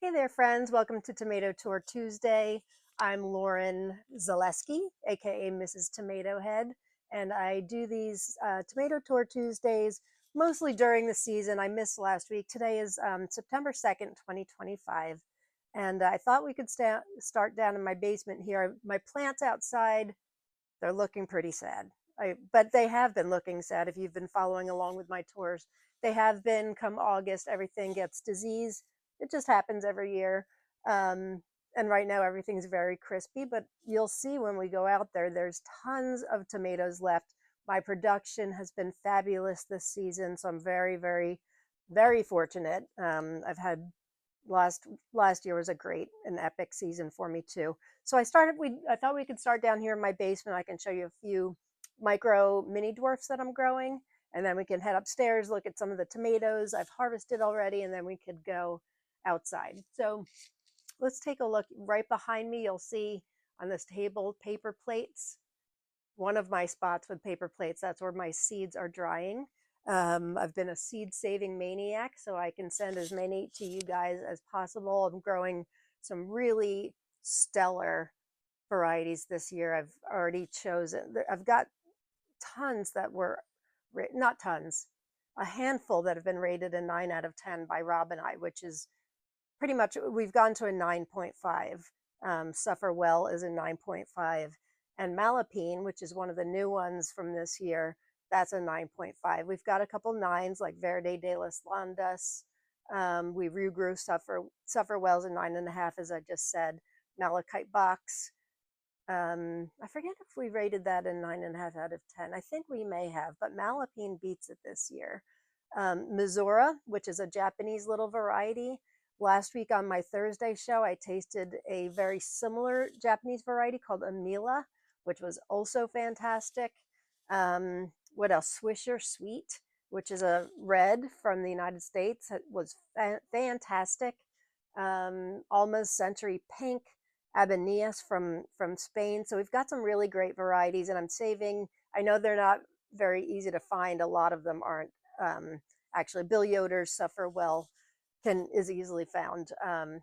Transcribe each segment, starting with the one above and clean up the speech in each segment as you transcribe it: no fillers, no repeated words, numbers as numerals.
Hey there, friends. Welcome to Tomato Tour Tuesday. I'm Lauren Zaleski, aka Mrs. Tomato Head, and I do these Tomato Tour Tuesdays mostly during the season. I missed last week. Today is September 2nd, 2025, and I thought we could start down in my basement here. My plants outside, they're looking pretty sad. But they have been looking sad if you've been following along with my tours. They have been. Come August, everything gets disease. It just happens every year. And right now everything's very crispy, but you'll see when we go out there, there's tons of tomatoes left. My production has been fabulous this season, so I'm very, very, very fortunate. I've had last year was a great and epic season for me too. So I thought we could start down here in my basement. I can show you a few micro mini dwarfs that I'm growing, and then we can head upstairs, look at some of the tomatoes I've harvested already, and then we could go outside. So let's take a look. Right behind me, you'll see on this table paper plates. One of my spots with paper plates, that's where my seeds are drying. I've been a seed saving maniac, so I can send as many to you guys as possible. I'm growing some really stellar varieties this year. I've already chosen, I've got tons that were, not tons, a handful that have been rated a 9 out of 10 by Rob and I, which is pretty much, we've gone to a 9.5. Suffer Well is a 9.5. And Malapine, which is one of the new ones from this year, that's a 9.5. We've got a couple nines like Verde de las Landas. We regrew Suffer Wells a 9.5, as I just said. Malachite Box. I forget if we rated that a 9.5 out of 10. I think we may have, but Malapine beats it this year. Missoura, which is a Japanese little variety. Last week on my Thursday show, I tasted a very similar Japanese variety called Amila, which was also fantastic. What else? Swisher Sweet, which is a red from the United States. It was fantastic. Almost Century Pink, Abenias from Spain. So we've got some really great varieties, and I'm saving. I know they're not very easy to find. A lot of them aren't. Actually, Bill Yoder's Suffer Well is easily found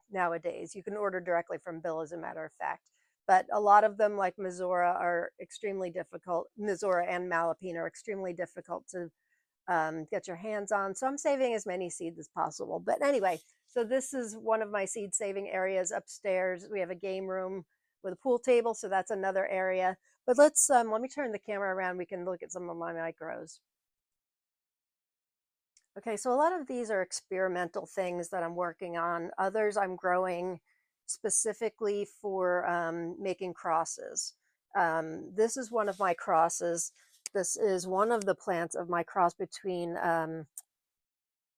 nowadays. You can order directly from Bill, as a matter of fact. But a lot of them, like Missoura, are extremely difficult. Missoura and Malapine are extremely difficult to get your hands on. So I'm saving as many seeds as possible. But anyway, so this is one of my seed saving areas upstairs. We have a game room with a pool table, so that's another area. But let me turn the camera around. We can look at some of my micros. Okay, so a lot of these are experimental things that I'm working on. Others I'm growing specifically for making crosses. This is one of my crosses. This is one of the plants of my cross between, why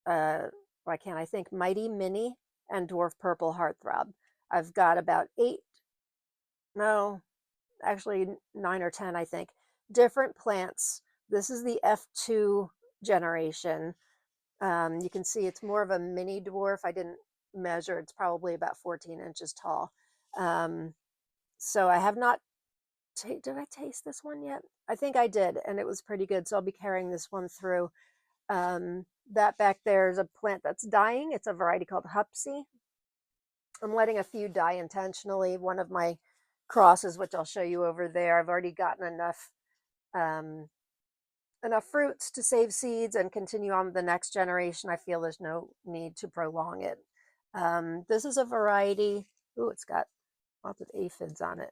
can't I think, Mighty Mini and Dwarf Purple Heartthrob. I've got about 9 or 10, I think, different plants. This is the F2 generation. You can see it's more of a mini dwarf. I didn't measure. It's probably about 14 inches tall. So I have not, did I taste this one yet? I think I did, and it was pretty good. So I'll be carrying this one through. That back there is a plant that's dying. It's a variety called Hupsy. I'm letting a few die intentionally. One of my crosses, which I'll show you over there, I've already gotten enough fruits to save seeds and continue on with the next generation. I feel there's no need to prolong it. This is a variety. Ooh, it's got lots of aphids on it.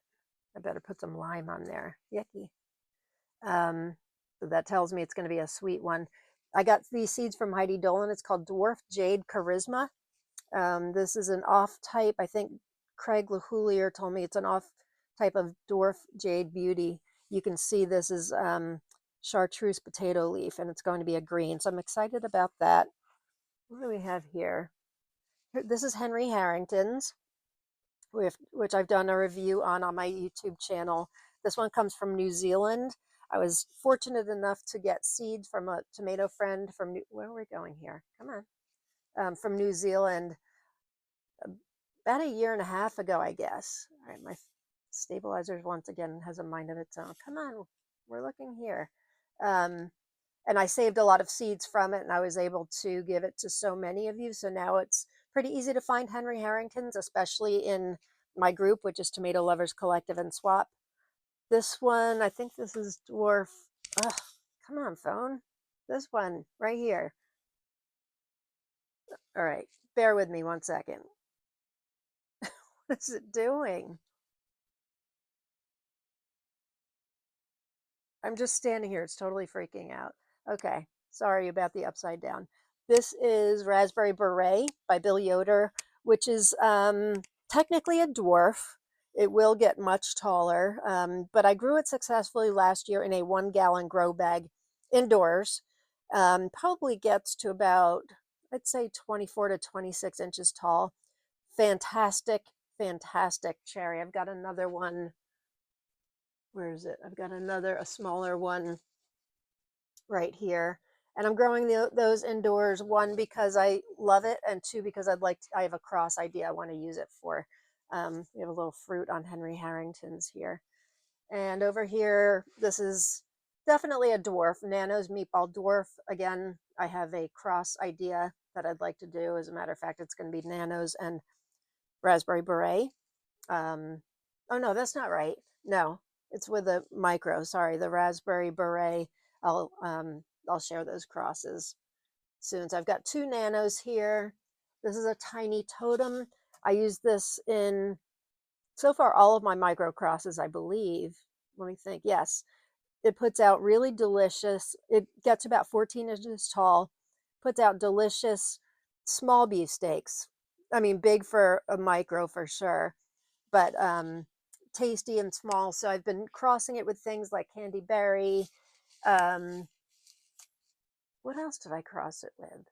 I better put some lime on there. Yucky. So that tells me it's going to be a sweet one. I got these seeds from Heidi Dolan. It's called Dwarf Jade Charisma. This is an off type. I think Craig LaHoulier told me it's an off type of Dwarf Jade Beauty. You can see this is chartreuse potato leaf, and it's going to be a green. So I'm excited about that. What do we have here? This is Henry Harrington's, which I've done a review on my YouTube channel. This one comes from New Zealand. I was fortunate enough to get seeds from a tomato friend from where are we going here? Come on. From New Zealand about a year and a half ago, I guess. All right, my stabilizers once again has a mind of its own. Come on, we're looking here. And I saved a lot of seeds from it, and I was able to give it to so many of you. So now it's Pretty easy to find Henry Harringtons, especially in my group, which is Tomato Lovers Collective and Swap. This one, I think this is dwarf. Ugh, come on, phone. This one right here. All right, bear with me one second. What is it doing? I'm just standing here. It's totally freaking out. Okay, sorry about the upside down. This is Raspberry Beret by Bill Yoder, which is technically a dwarf. It will get much taller, but I grew it successfully last year in a 1 gallon grow bag indoors. Probably gets to about, I'd say 24 to 26 inches tall. Fantastic, fantastic cherry. I've got another one. Where is it? I've got a smaller one right here. And I'm growing those indoors, one, because I love it, and two, because I have a cross idea I want to use it for. We have a little fruit on Henry Harrington's here. And over here, this is definitely a dwarf, Nano's Meatball Dwarf. Again, I have a cross idea that I'd like to do. As a matter of fact, it's going to be Nano's and Raspberry Beret. Oh no, that's not right. No, it's with a micro. Sorry, the Raspberry Beret. I'll share those crosses soon. So I've got 2 nanos here. This is a tiny totem. I use this in so far all of my micro crosses, I believe. Let me think. Yes, it puts out really delicious. It gets about 14 inches tall. Puts out delicious small beefsteaks. I mean, big for a micro for sure, but tasty and small. So I've been crossing it with things like candy berry. Um, what else did I cross it with?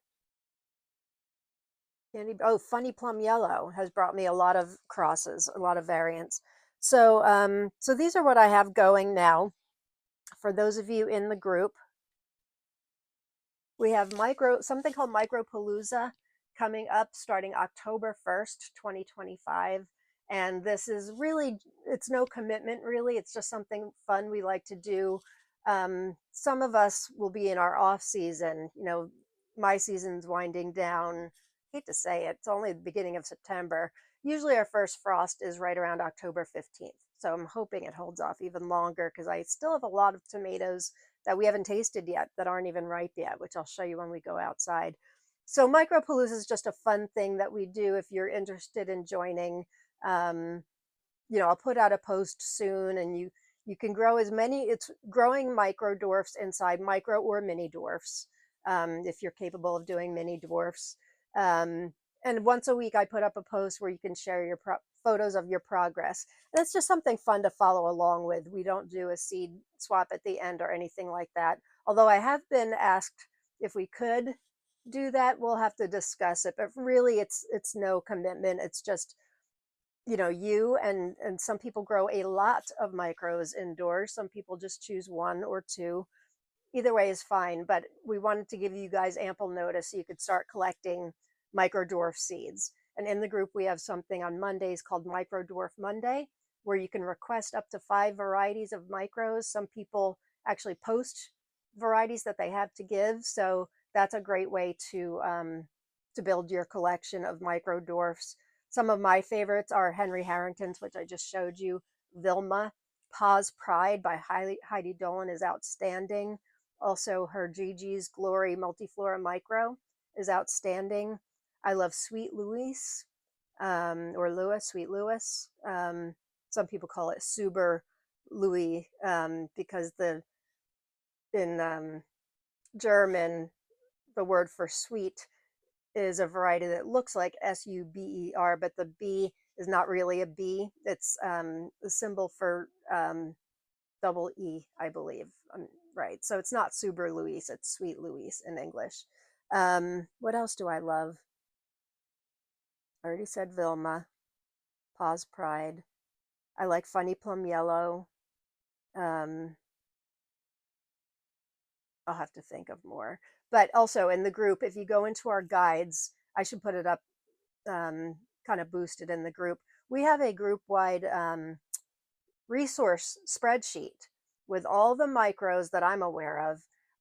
Funny plum yellow has brought me a lot of crosses, a lot of variants. So these are what I have going now. For those of you in the group, we have something called Micro Palooza coming up starting October 1st, 2025. And this is really, it's no commitment really. It's just something fun we like to do. Some of us will be in our off season. My season's winding down. I hate to say it, it's only the beginning of September. Usually our first frost is right around October 15th. So I'm hoping it holds off even longer, because I still have a lot of tomatoes that we haven't tasted yet that aren't even ripe yet, which I'll show you when we go outside. So Micropalooza is just a fun thing that we do if you're interested in joining. I'll put out a post soon, and you can grow as many. It's growing micro dwarfs inside micro or mini dwarfs, if you're capable of doing mini dwarfs. And once a week I put up a post where you can share your photos of your progress. And it's just something fun to follow along with. We don't do a seed swap at the end or anything like that. Although I have been asked if we could do that. We'll have to discuss it, but really it's no commitment. It's just, you and some people grow a lot of micros indoors. Some people just choose 1 or 2. Either way is fine, but we wanted to give you guys ample notice so you could start collecting micro dwarf seeds. And in the group, we have something on Mondays called Micro Dwarf Monday, where you can request up to 5 varieties of micros. Some people actually post varieties that they have to give. So that's a great way to build your collection of micro dwarfs. Some of my favorites are Henry Harrington's, which I just showed you. Vilma. Pa's Pride by Heidi Dolan is outstanding. Also, her Gigi's Glory Multiflora Micro is outstanding. I love Sweet Louis, or Louis, Sweet Louis. Some people call it Suber Louis, because in German, the word for sweet is a variety that looks like Suber, but the B is not really a B. It's the symbol for double E, I believe. Right. So it's not Suber Louis, it's Sweet Louis in English. What else do I love? I already said Vilma. Pa's Pride. I like Funny Plum Yellow. I'll have to think of more. But also in the group, if you go into our guides, I should put it up, kind of boosted in the group. We have a group-wide resource spreadsheet with all the micros that I'm aware of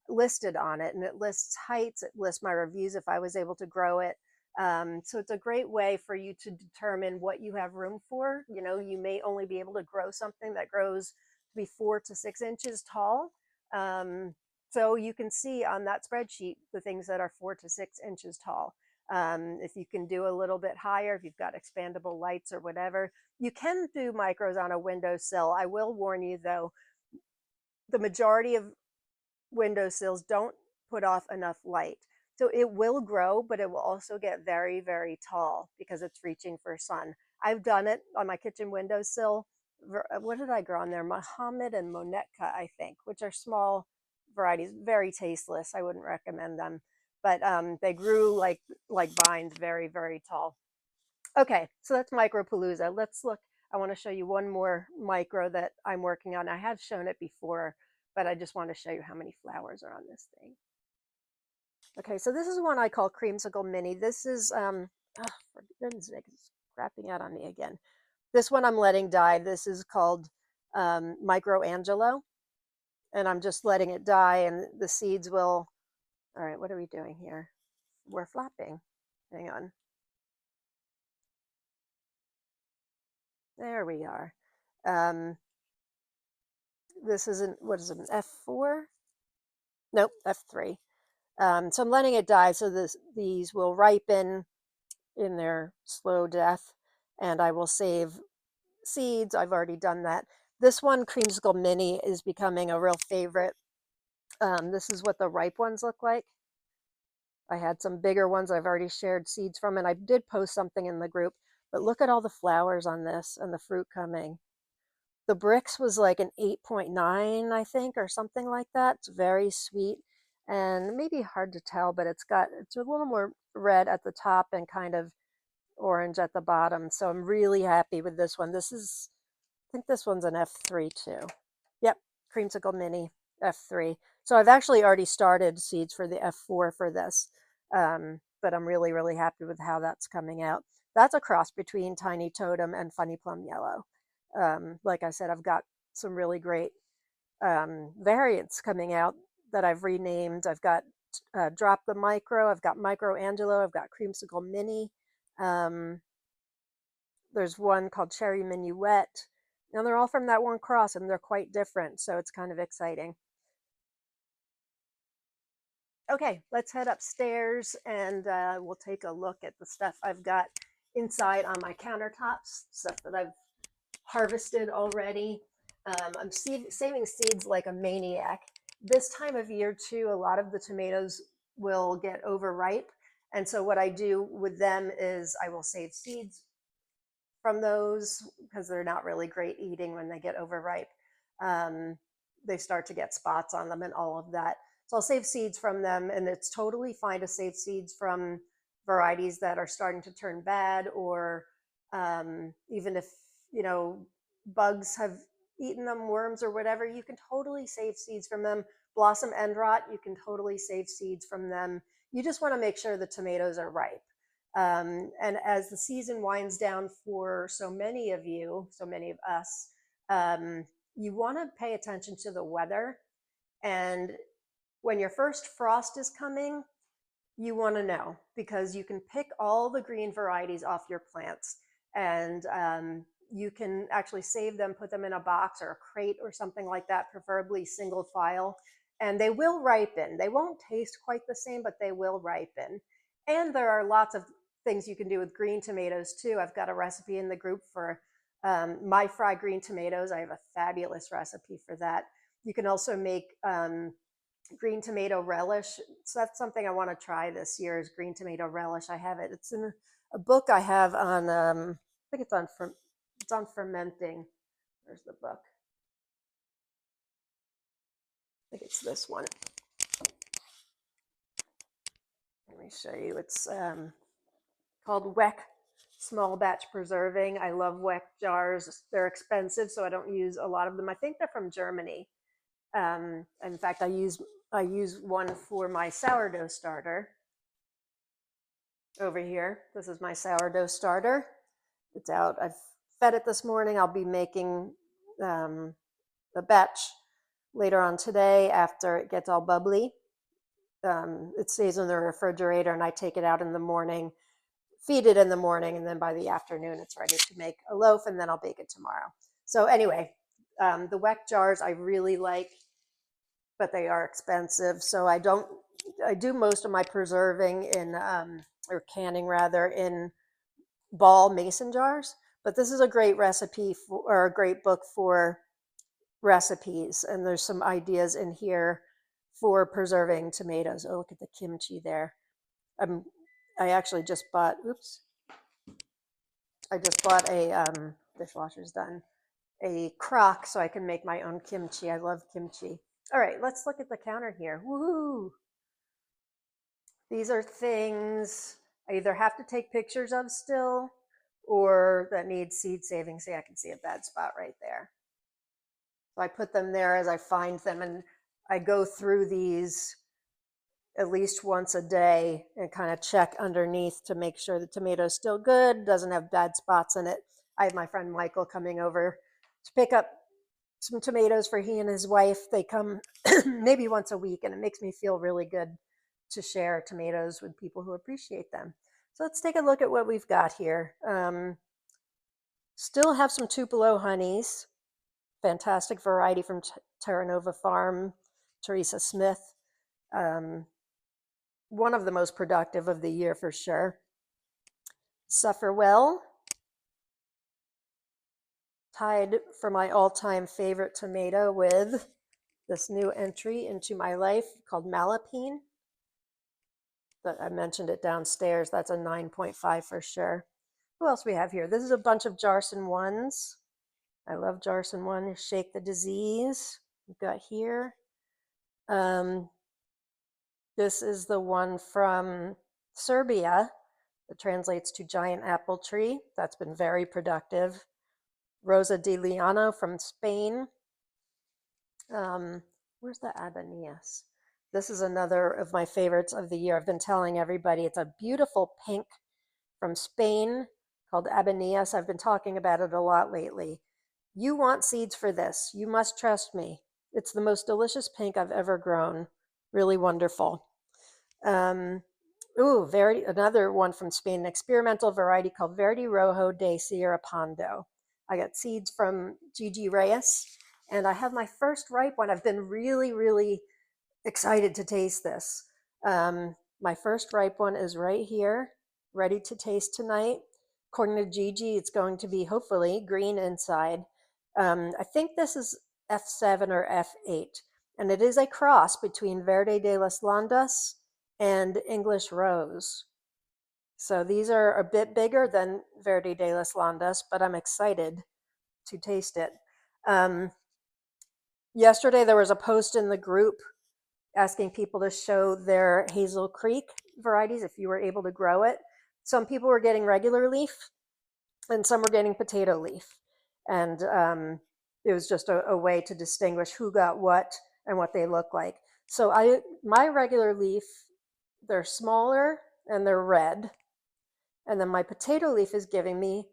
listed on it. And it lists heights, it lists my reviews if I was able to grow it. So it's a great way for you to determine what you have room for. You know, you may only be able to grow something that grows to be 4 to 6 inches tall. Um, so you can see on that spreadsheet the things that are 4 to 6 inches tall. If you can do a little bit higher, if you've got expandable lights or whatever, you can do micros on a windowsill. I will warn you though, the majority of windowsills don't put off enough light. So it will grow, but it will also get very, very tall because it's reaching for sun. I've done it on my kitchen windowsill. What did I grow on there? Muhammad and Monetka, I think, which are small varieties, very tasteless. I wouldn't recommend them, but they grew like vines, very, very tall. Okay, so that's Micropalooza. Let's look. I want to show you one more micro that I'm working on. I have shown it before, but I just want to show you how many flowers are on this thing. Okay, so this is one I call Creamsicle Mini. This is, for goodness sake, it's crapping out on me again. This one I'm letting die. This is called Micro Angelo, and I'm just letting it die, and the seeds will. All right, what are we doing here? We're flapping. Hang on. There we are. This isn't, what is it, an F4? Nope, F3. So I'm letting it die so these will ripen in their slow death, and I will save seeds. I've already done that. This one, Creamsicle Mini, is becoming a real favorite. This is what the ripe ones look like. I had some bigger ones I've already shared seeds from, and I did post something in the group, but look at all the flowers on this and the fruit coming. The bricks was like an 8.9, I think, or something like that. It's very sweet and maybe hard to tell, but it's a little more red at the top and kind of orange at the bottom. So I'm really happy with this one. I think this one's an F3 too. Yep, Creamsicle Mini F3. So I've actually already started seeds for the F4 for this, but I'm really, really happy with how that's coming out. That's a cross between Tiny Totem and Funny Plum Yellow. Like I said, I've got some really great variants coming out that I've renamed. I've got Drop the Micro, I've got Micro Angelo, I've got Creamsicle Mini. There's one called Cherry Minuet, and they're all from that one cross, and they're quite different, so it's kind of exciting. Okay, let's head upstairs and we'll take a look at the stuff I've got inside on my countertops, stuff that I've harvested already. I'm saving seeds like a maniac. This time of year too, a lot of the tomatoes will get overripe. And so what I do with them is I will save seeds from those because they're not really great eating when they get overripe. They start to get spots on them and all of that. So I'll save seeds from them, and it's totally fine to save seeds from varieties that are starting to turn bad, or even if, you know, bugs have eaten them, worms or whatever, you can totally save seeds from them. Blossom end rot, you can totally save seeds from them. You just want to make sure the tomatoes are ripe. And as the season winds down for so many of you, so many of us, you want to pay attention to the weather. And when your first frost is coming, you want to know, because you can pick all the green varieties off your plants, and you can actually save them, put them in a box or a crate or something like that, preferably single file, and they will ripen. They won't taste quite the same, but they will ripen. And there are lots of things you can do with green tomatoes too. I've got a recipe in the group for my fried green tomatoes. I have a fabulous recipe for that. You can also make green tomato relish. So that's something I want to try this year, is green tomato relish. I have it. It's in a book I have on, I think it's on fermenting. Where's the book? I think it's this one. Let me show you. It's called Weck Small Batch Preserving. I love Weck jars. They're expensive, so I don't use a lot of them. I think they're from Germany. In fact, I use one for my sourdough starter over here. This is my sourdough starter. It's out. I've fed it this morning. I'll be making a batch later on today after it gets all bubbly. It stays in the refrigerator, and I take it out in the morning, feed it in the morning, and then by the afternoon it's ready to make a loaf, and then I'll bake it tomorrow. So anyway, the weck jars I really like, but they are expensive. So I do most of my preserving in, or canning rather, in ball mason jars. But this is a great recipe for, or a great book for recipes. And there's some ideas in here for preserving tomatoes. Oh, look at the kimchi there. I actually just bought, oops, I just bought a, dishwasher's done, a crock so I can make my own kimchi. I love kimchi. All right, let's look at the counter here. Woohoo! These are things I either have to take pictures of still or that need seed saving. See, I can see a bad spot right there. So I put them there as I find them, and I go through these at least once a day and kind of check underneath to make sure the tomato's still good, doesn't have bad spots in it. I have my friend Michael coming over to pick up some tomatoes for he and his wife. They come maybe once a week, and it makes me feel really good to share tomatoes with people who appreciate them. So let's take a look at what we've got here. Still have some Tupelo honeys, fantastic variety from Terra Nova Farm, Teresa Smith. One of the most productive of the year for sure. Suffer Well, tied for my all-time favorite tomato with this new entry into my life called Malapine. But I mentioned it downstairs. That's a 9.5 for sure. Who else we have here? This is a bunch of Jarson 1s. I love Jarson 1. Shake the Disease. We've got here. This is the one from Serbia. It translates to giant apple tree. That's been very productive. Rosa de Liano from Spain. Where's the Abanias? This is another of my favorites of the year. I've been telling everybody it's a beautiful pink from Spain called Abanias. I've been talking about it a lot lately. You want seeds for this. You must trust me. It's the most delicious pink I've ever grown. Really wonderful. Another one from Spain, an experimental variety called Verde Rojo de Sierra Pando. I got seeds from Gigi Reyes, and I have my first ripe one. I've been really, really excited to taste this. My first ripe one is right here, ready to taste tonight. According to Gigi, it's going to be hopefully green inside. I think this is F7 or F8, and it is a cross between Verde de las Landas and English Rose. So these are a bit bigger than Verde de las Landas, but I'm excited to taste it. Yesterday there was a post in the group asking people to show their Hazel Creek varieties if you were able to grow it. Some people were getting regular leaf and some were getting potato leaf. And it was just a way to distinguish who got what and what they look like. So my regular leaf, they're smaller and they're red. And then my potato leaf is giving me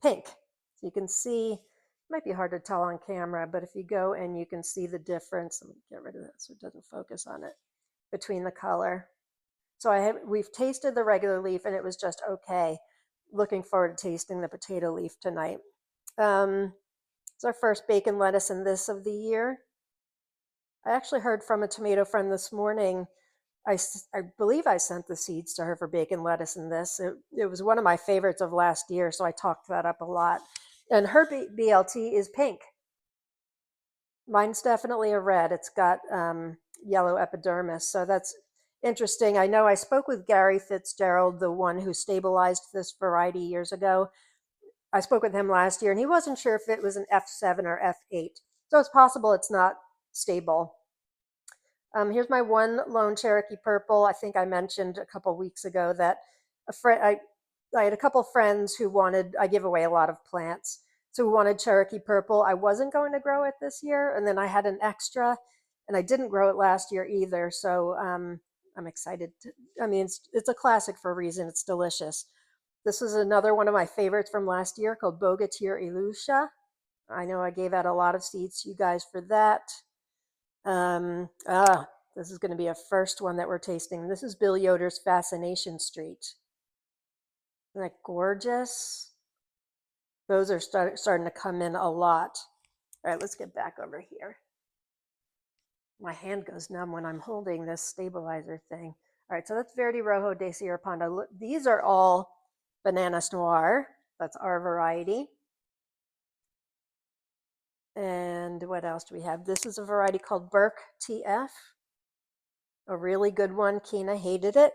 pink. So you can see, it might be hard to tell on camera, but if you go and you can see the difference, let me get rid of that so it doesn't focus on it, between the color. So we've tasted the regular leaf and it was just okay. Looking forward to tasting the potato leaf tonight. It's our first bacon, lettuce, and this of the year. I actually heard from a tomato friend this morning. I believe I sent the seeds to her for bacon, lettuce, and this. It was one of my favorites of last year, so I talked that up a lot. And her BLT is pink. Mine's definitely a red. It's got yellow epidermis, so that's interesting. I know I spoke with Gary Fitzgerald, the one who stabilized this variety years ago. I spoke with him last year, and he wasn't sure if it was an F7 or F8. So it's possible it's not stable. Here's my one lone Cherokee Purple. I think I mentioned a couple weeks ago that I had a couple friends who wanted, I give away a lot of plants, so who wanted Cherokee Purple. I wasn't going to grow it this year, and then I had an extra, and I didn't grow it last year either, so I'm excited. It's a classic for a reason. It's delicious. This is another one of my favorites from last year called Bogatir Ilusha. I know I gave out a lot of seeds to you guys for that. This is going to be a first one that we're tasting. This is Bill Yoder's Fascination Street. Isn't that gorgeous? Those are starting to come in a lot. All right, let's get back over here. My hand goes numb when I'm holding this stabilizer thing. All right, so that's Verde Rojo de Sierra Ponda. These are all Bananas Noir. That's our variety. And what else do we have? This is a variety called Burke TF, a really good one. Kina hated it.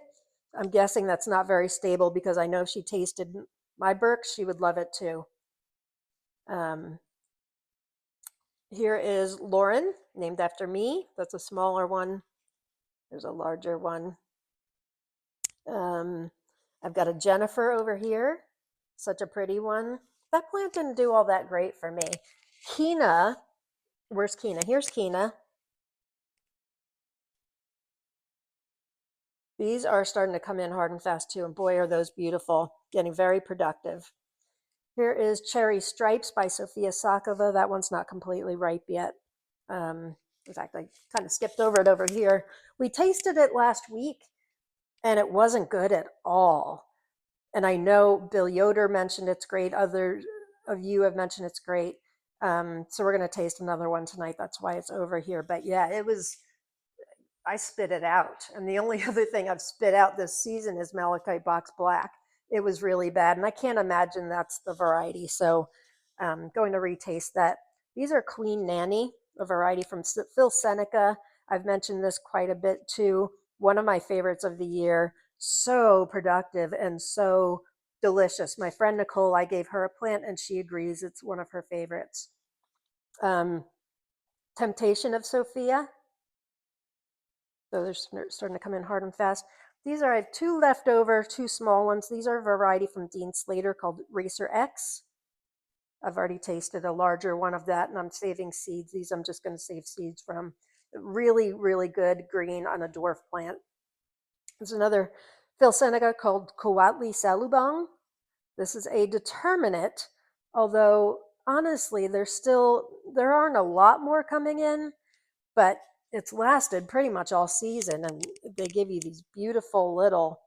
I'm guessing that's not very stable because I know if she tasted my Burke, she would love it too. Here is Lauren, named after me. That's a smaller one. There's a larger one. I've got a Jennifer over here, such a pretty one. That plant didn't do all that great for me. Kina, where's Kina? Here's Kina. These are starting to come in hard and fast too, and boy, are those beautiful, getting very productive. Here is Cherry Stripes by Sofia Sakova. That one's not completely ripe yet. In fact, I kind of skipped over it over here. We tasted it last week, and it wasn't good at all. And I know Bill Yoder mentioned it's great. Others of you have mentioned it's great. So we're going to taste another one tonight. That's why it's over here. But yeah, it was, I spit it out. And the only other thing I've spit out this season is Malachite Box Black. It was really bad. And I can't imagine that's the variety. So going to retaste that. These are Queen Nanny, a variety from Phil Seneca. I've mentioned this quite a bit too. One of my favorites of the year. So productive and so delicious. My friend Nicole, I gave her a plant and she agrees it's one of her favorites. Temptation of Sophia. Those are starting to come in hard and fast. These are, I have two leftover, two small ones. These are a variety from Dean Slater called Racer X. I've already tasted a larger one of that and I'm saving seeds. These I'm just going to save seeds from. Really, really good green on a dwarf plant. There's another Phil Seneca called Coatli Salubong. This is a determinate, although honestly, there aren't a lot more coming in, but it's lasted pretty much all season, and they give you these beautiful little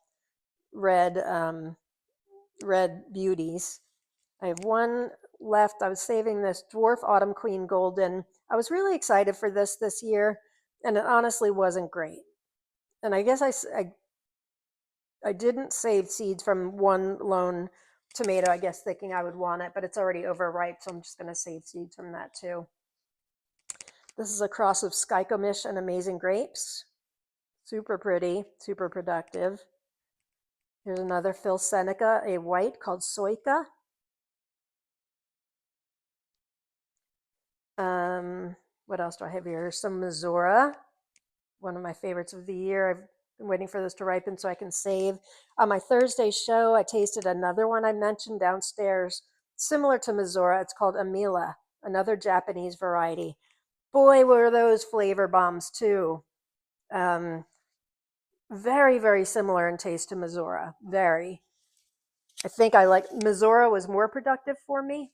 red red beauties. I have one left. I was saving this Dwarf Autumn Queen Golden. I was really excited for this year, and it honestly wasn't great. And I guess I didn't save seeds from one lone tomato, I guess thinking I would want it, but it's already overripe, so I'm just going to save seeds from that too. This is a cross of Skykomish and Amazing Grapes. Super pretty, super productive. Here's another Phil Seneca, a white called Soika. What else do I have here? Some Missoura, one of my favorites of the year. I've been waiting for this to ripen so I can save. On my Thursday show, I tasted another one I mentioned downstairs, similar to Missoura. It's called Amila, another Japanese variety. Boy, were those flavor bombs too. Very, very similar in taste to Missoura. Very. I think Missoura was more productive for me,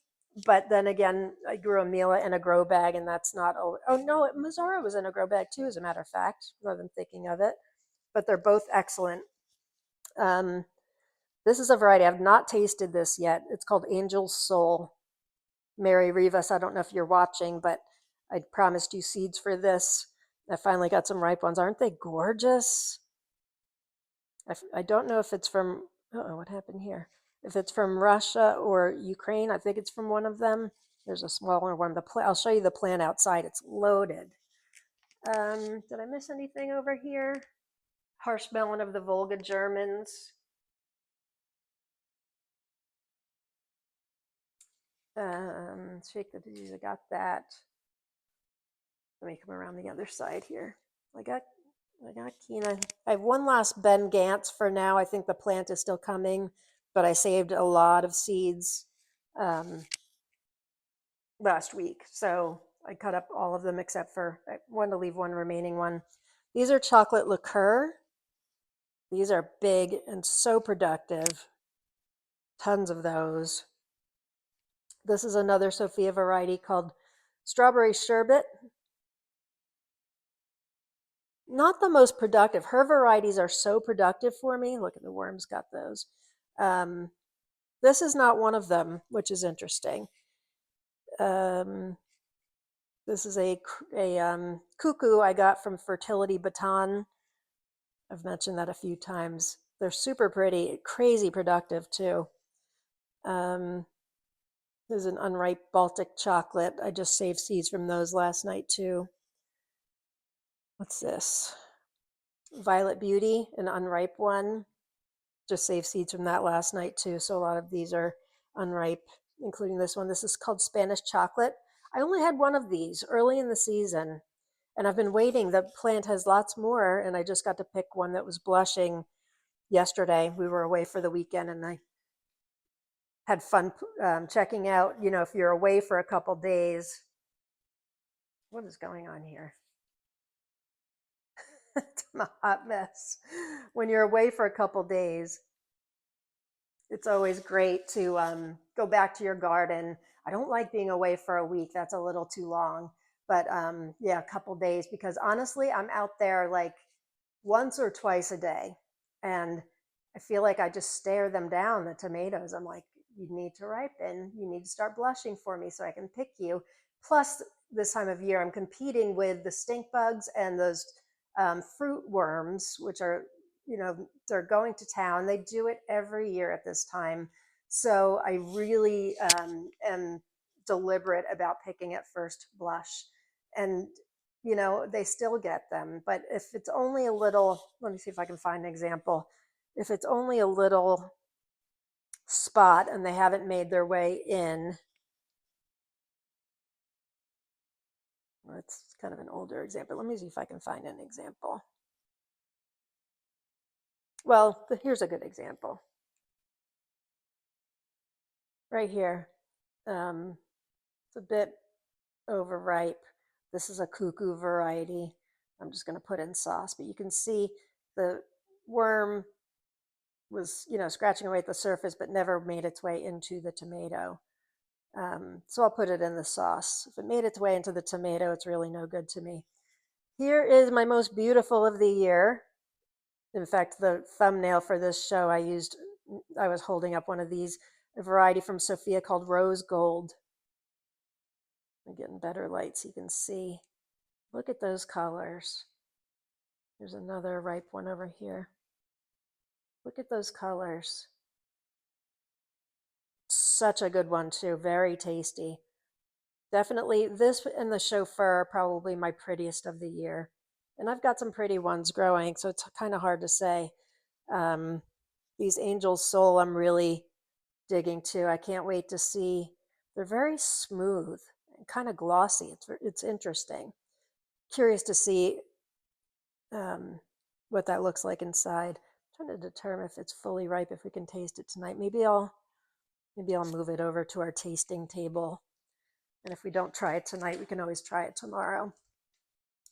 but then again, I grew a Mila in a grow bag, and that's not. Oh no, Missoura was in a grow bag too, as a matter of fact, rather than thinking of it. But they're both excellent. This is a variety. I've not tasted this yet. It's called Angel's Soul. Mary Rivas, I don't know if you're watching, but I promised you seeds for this. I finally got some ripe ones. Aren't they gorgeous? I don't know if it's from, what happened here? If it's from Russia or Ukraine. I think it's from one of them. There's a smaller one. I'll show you the plant outside. It's loaded. Did I miss anything over here? Harsh Melon of the Volga Germans. Shake the disease. I got that. Let me come around the other side here. I got Kina. I have one last Ben Gantz for now. I think the plant is still coming, but I saved a lot of seeds last week. So I cut up all of them except for I wanted to leave one remaining one. These are chocolate liqueur. These are big and so productive. Tons of those. This is another Sophia variety called Strawberry Sherbet. Not the most productive. Her varieties are so productive for me. Look at the worms got those. This is not one of them, which is interesting. Um, this is a cuckoo I got from Fertility Baton. I've mentioned that a few times. They're super pretty, crazy productive too. Um, there's an unripe Baltic chocolate. I just saved seeds from those last night too. What's this? Violet Beauty, an unripe one. Just saved seeds from that last night too. So a lot of these are unripe, including this one. This is called Spanish chocolate. I only had one of these early in the season, and I've been waiting. The plant has lots more, and I just got to pick one that was blushing yesterday. We were away for the weekend, and I had fun checking out. You know, if you're away for a couple days, what is going on here? It's a hot mess. When you're away for a couple days, it's always great to go back to your garden. I don't like being away for a week. That's a little too long. But yeah, a couple days, because honestly, I'm out there like once or twice a day. And I feel like I just stare them down, the tomatoes. I'm like, you need to ripen. You need to start blushing for me so I can pick you. Plus, this time of year, I'm competing with the stink bugs and those fruit worms, which are, you know, they're going to town. They do it every year at this time. So I really am deliberate about picking at first blush. And, you know, they still get them. But if it's only a little, let me see if I can find an example. If it's only a little spot and they haven't made their way in, well, it's kind of an older example. Let me see if I can find an example. Well, here's a good example. Right here. It's a bit overripe. This is a cuckoo variety. I'm just going to put in sauce, but you can see the worm was, you know, scratching away at the surface, but never made its way into the tomato. So I'll put it in the sauce. If it made its way into the tomato, it's really no good to me. Here is my most beautiful of the year. In fact, the thumbnail for this show I was holding up one of these, a variety from Sophia called Rose Gold. I'm getting better light so you can see. Look at those colors. There's another ripe one over here. Look at those colors. Such a good one too, very tasty. Definitely this and the chauffeur are probably my prettiest of the year. And I've got some pretty ones growing, so it's kind of hard to say. Um, these Angel Soul I'm really digging too. I can't wait to see. They're very smooth and kind of glossy. It's interesting. Curious to see um, what that looks like inside. I'm trying to determine if it's fully ripe, if we can taste it tonight. Maybe I'll move it over to our tasting table. And if we don't try it tonight, we can always try it tomorrow.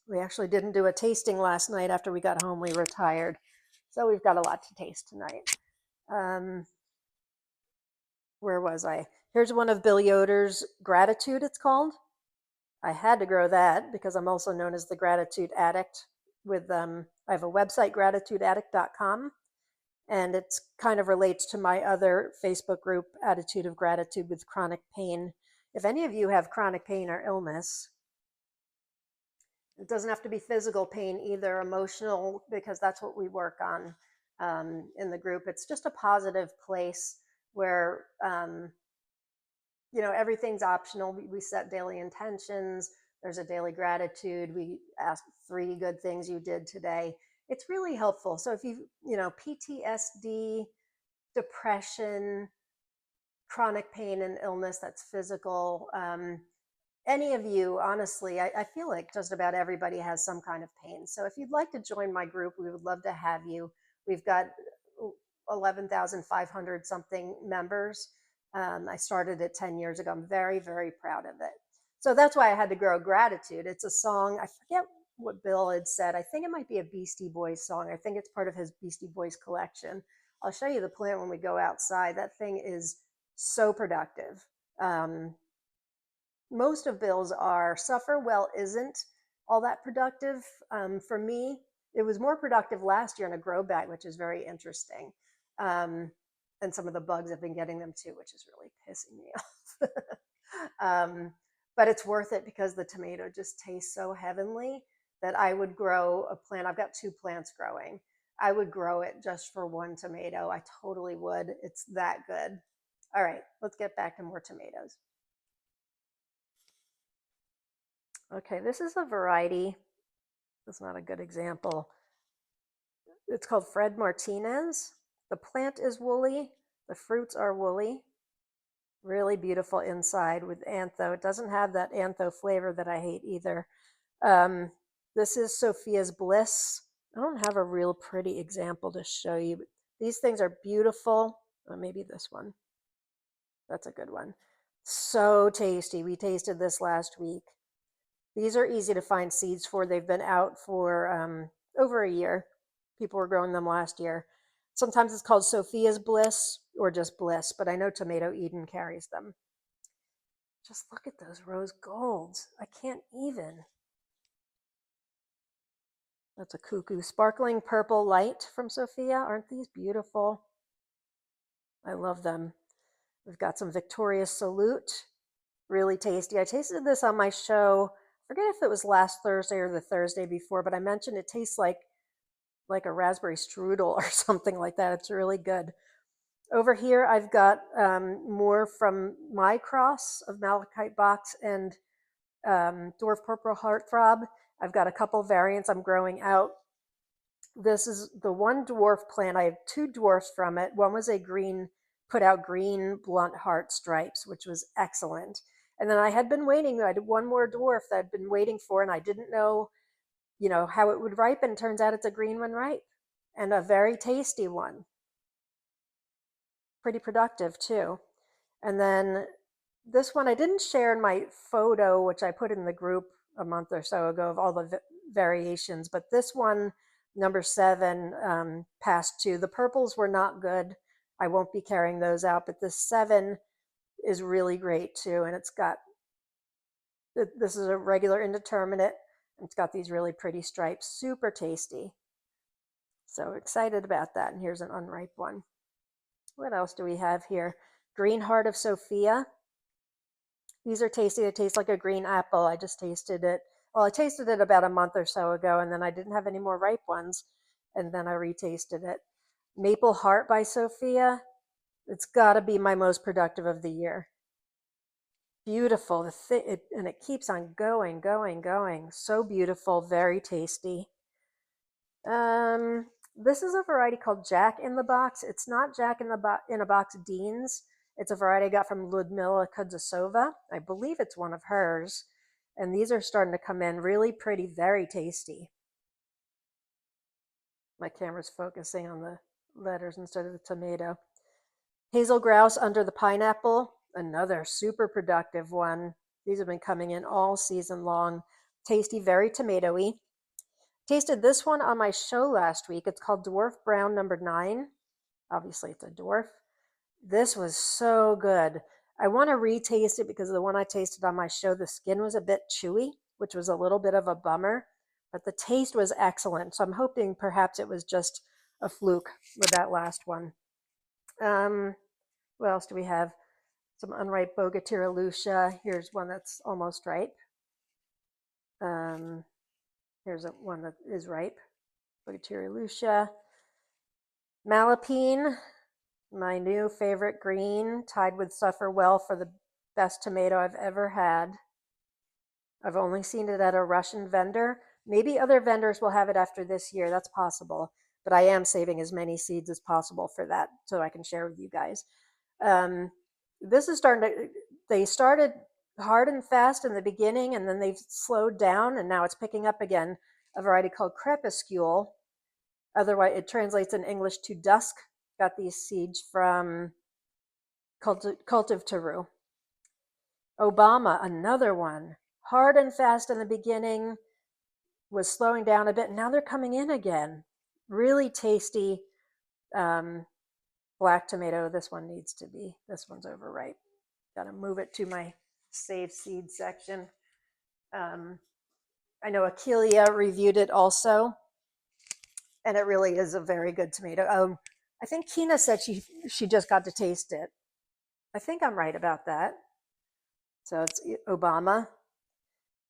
We actually didn't do a tasting last night after we got home. We were tired. So we've got a lot to taste tonight. Um, where was I? Here's one of Bill Yoder's Gratitude, it's called. I had to grow that because I'm also known as the Gratitude Addict. I have a website, gratitudeaddict.com, and it's kind of relates to my other Facebook group, Attitude of Gratitude with Chronic Pain. If any of you have chronic pain or illness, it doesn't have to be physical pain either, emotional, because that's what we work on in the group. It's just a positive place where you know, everything's optional. We set daily intentions. There's a daily gratitude. We ask 3 good things you did today. It's really helpful. So if you know, PTSD, depression, chronic pain and illness that's physical, any of you, honestly, I feel like just about everybody has some kind of pain. So if you'd like to join my group, we would love to have you. We've got 11,500 something members. I started it 10 years ago. I'm very, very proud of it. So that's why I had to grow Gratitude. It's a song. I forget what Bill had said. I think it might be a Beastie Boys song. I think it's part of his Beastie Boys collection. I'll show you the plant when we go outside. That thing is so productive. Most of Bill's are. Suffer Well isn't all that productive. For me, it was more productive last year in a grow bag, which is very interesting. Um, and some of the bugs have been getting them too, which is really pissing me off. But it's worth it because the tomato just tastes so heavenly that I would grow a plant. I've got 2 plants growing. I would grow it just for one tomato. I totally would. It's that good. All right, let's get back to more tomatoes. Okay, this is a variety. That's not a good example. It's called Fred Martinez. The plant is woolly. The fruits are woolly. Really beautiful inside with antho. It doesn't have that antho flavor that I hate either. This is Sophia's Bliss. I don't have a real pretty example to show you, but these things are beautiful. Maybe this one. That's a good one. So tasty. We tasted this last week. These are easy to find seeds for. They've been out for over a year. People were growing them last year. Sometimes it's called Sophia's Bliss or just Bliss, but I know Tomato Eden carries them. Just look at those rose golds. I can't even. That's a cuckoo. Sparkling Purple Light from Sophia. Aren't these beautiful? I love them. We've got some Victoria Salute. Really tasty. I tasted this on my show. I forget if it was last Thursday or the Thursday before, but I mentioned it tastes like a raspberry strudel or something like that. It's really good. Over here, I've got more from my cross of Malachite Box and Dwarf Purple Heartthrob. I've got a couple variants I'm growing out. This is the one dwarf plant. I have 2 dwarfs from it. One was a green, put out green blunt heart stripes, which was excellent. And then I had been waiting. I had one more dwarf that I'd been waiting for, and I didn't know, how it would ripen. Turns out it's a green one ripe and a very tasty one. Pretty productive too. And then this one I didn't share in my photo, which I put in the group a month or so ago of all the variations, but this one, number 7, past 2. The purples were not good. I won't be carrying those out, but this 7 is really great too. And this is a regular indeterminate. It's got these really pretty stripes, super tasty. So excited about that. And here's an unripe one. What else do we have here? Green Heart of Sophia. These are tasty. They taste like a green apple. I just tasted it. Well, I tasted it about a month or so ago, and then I didn't have any more ripe ones, and then I retasted it. Maple Heart by Sophia. It's got to be my most productive of the year. Beautiful. And it keeps on going, going, going. So beautiful, very tasty. This is a variety called Jack in the Box. It's not Jack in a Box Dean's. It's a variety I got from Ludmila Kudzasova. I believe it's one of hers. And these are starting to come in really pretty, very tasty. My camera's focusing on the letters instead of the tomato. Hazel Grouse Under the Pineapple, another super productive one. These have been coming in all season long. Tasty, very tomatoey. Tasted this one on my show last week. It's called Dwarf Brown number 9. Obviously, it's a dwarf. This was so good. I want to retaste it because the one I tasted on my show, the skin was a bit chewy, which was a little bit of a bummer, but the taste was excellent. So I'm hoping perhaps it was just a fluke with that last one. What else do we have? Some unripe Bogatyra lucia. Here's one that's almost ripe. Here's one that is ripe. Bogatyra lucia. Malapine, my new favorite green, tied with Suffer Well for the best tomato I've ever had. I've only seen it at a Russian vendor. Maybe other vendors will have it after this year. That's possible. But I am saving as many seeds as possible for that so I can share with you guys. This is they started hard and fast in the beginning, and then they've slowed down, and now it's picking up again. A variety called Crepuscule. Otherwise, it translates in English to dusk. Got these seeds from Cultive Taru. Obama, another one. Hard and fast in the beginning, was slowing down a bit. Now they're coming in again. Really tasty black tomato. This one's overripe. Got to move it to my save seed section. I know Akelia reviewed it also, and it really is a very good tomato. I think Kina said she just got to taste it. I think I'm right about that. So it's Obama.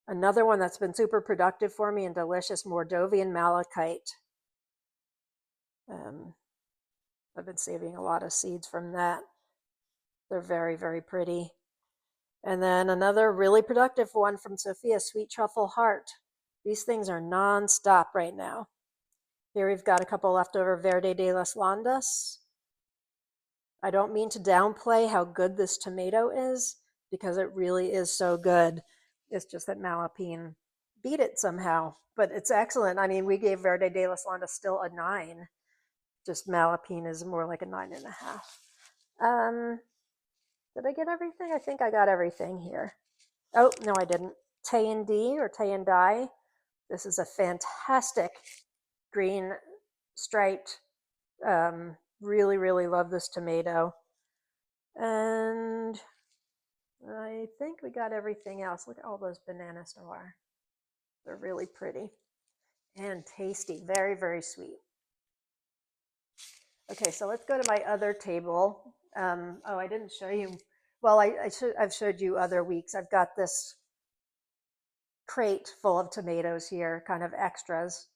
Another one that's been super productive for me and delicious, Mordovian malachite. I've been saving a lot of seeds from that. They're very, very pretty. And then another really productive one from Sophia, Sweet Truffle Heart. These things are non-stop right now. Here we've got a couple leftover Verde de las Landas. I don't mean to downplay how good this tomato is, because it really is so good. It's just that Malapine beat it somehow, but it's excellent. I mean, we gave Verde de las Landas still a 9. Just Malapine is more like a 9.5. Did I get everything? I think I got everything here. Oh, no, I didn't. Tay and D or Tay and Dye. This is a fantastic green striped. Really, really love this tomato. And I think we got everything else. Look at all those bananas noir. They're really pretty and tasty. Very, very sweet. Okay, so let's go to my other table. Oh, I didn't show you. Well, I've showed you other weeks. I've got this crate full of tomatoes here, kind of extras.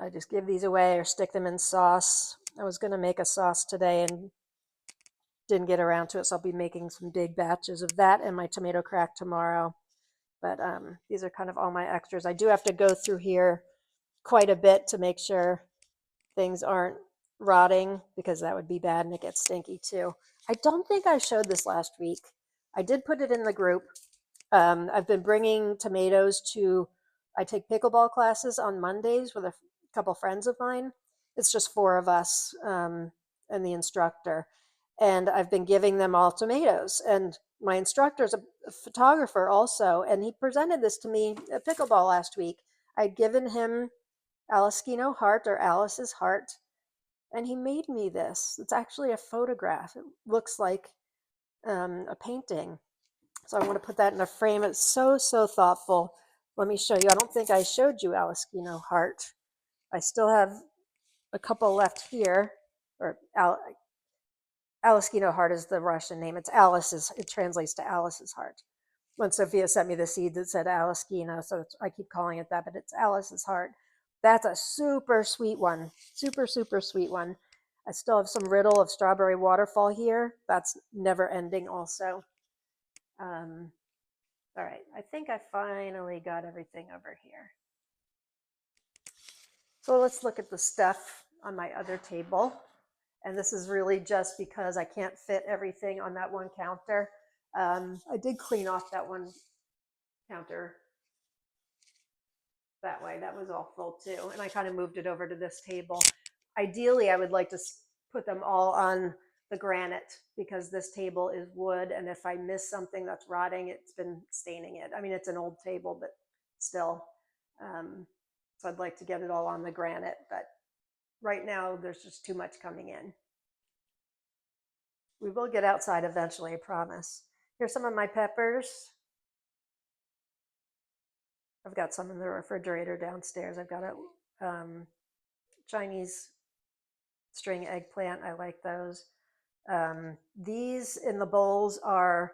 I just give these away or stick them in sauce. I was going to make a sauce today and didn't get around to it, so I'll be making some big batches of that and my tomato crack tomorrow. But these are kind of all my extras. I do have to go through here quite a bit to make sure things aren't rotting, because that would be bad and it gets stinky too. I don't think I showed this last week. I did put it in the group. I've been bringing tomatoes to, I take pickleball classes on Mondays with a couple friends of mine. It's just 4 of us and the instructor. And I've been giving them all tomatoes. And my instructor's a photographer also, and he presented this to me at pickleball last week. I'd given him Alaskino heart, or Alice's heart, and he made me this. It's actually a photograph. It looks like a painting. So I want to put that in a frame. It's so, so thoughtful. Let me show you. I don't think I showed you Alaskino heart. I still have a couple left here. Or Alaskino heart is the Russian name. It's Alice's. It translates to Alice's heart. When Sophia sent me the seed that said Alaskino, so I keep calling it that, but it's Alice's heart. That's a super sweet one. Super, super sweet one. I still have some riddle of strawberry waterfall here. That's never ending also. All right, I think I finally got everything over here. So let's look at the stuff on my other table. And this is really just because I can't fit everything on that one counter. I did clean off that one counter that way. That was all full too. And I kind of moved it over to this table. Ideally, I would like to put them all on the granite, because this table is wood. And if I miss something that's rotting, it's been staining it. I mean, it's an old table, but still. So I'd like to get it all on the granite. But right now, there's just too much coming in. We will get outside eventually, I promise. Here's some of my peppers. I've got some in the refrigerator downstairs. I've got a Chinese string eggplant. I like those. These in the bowls are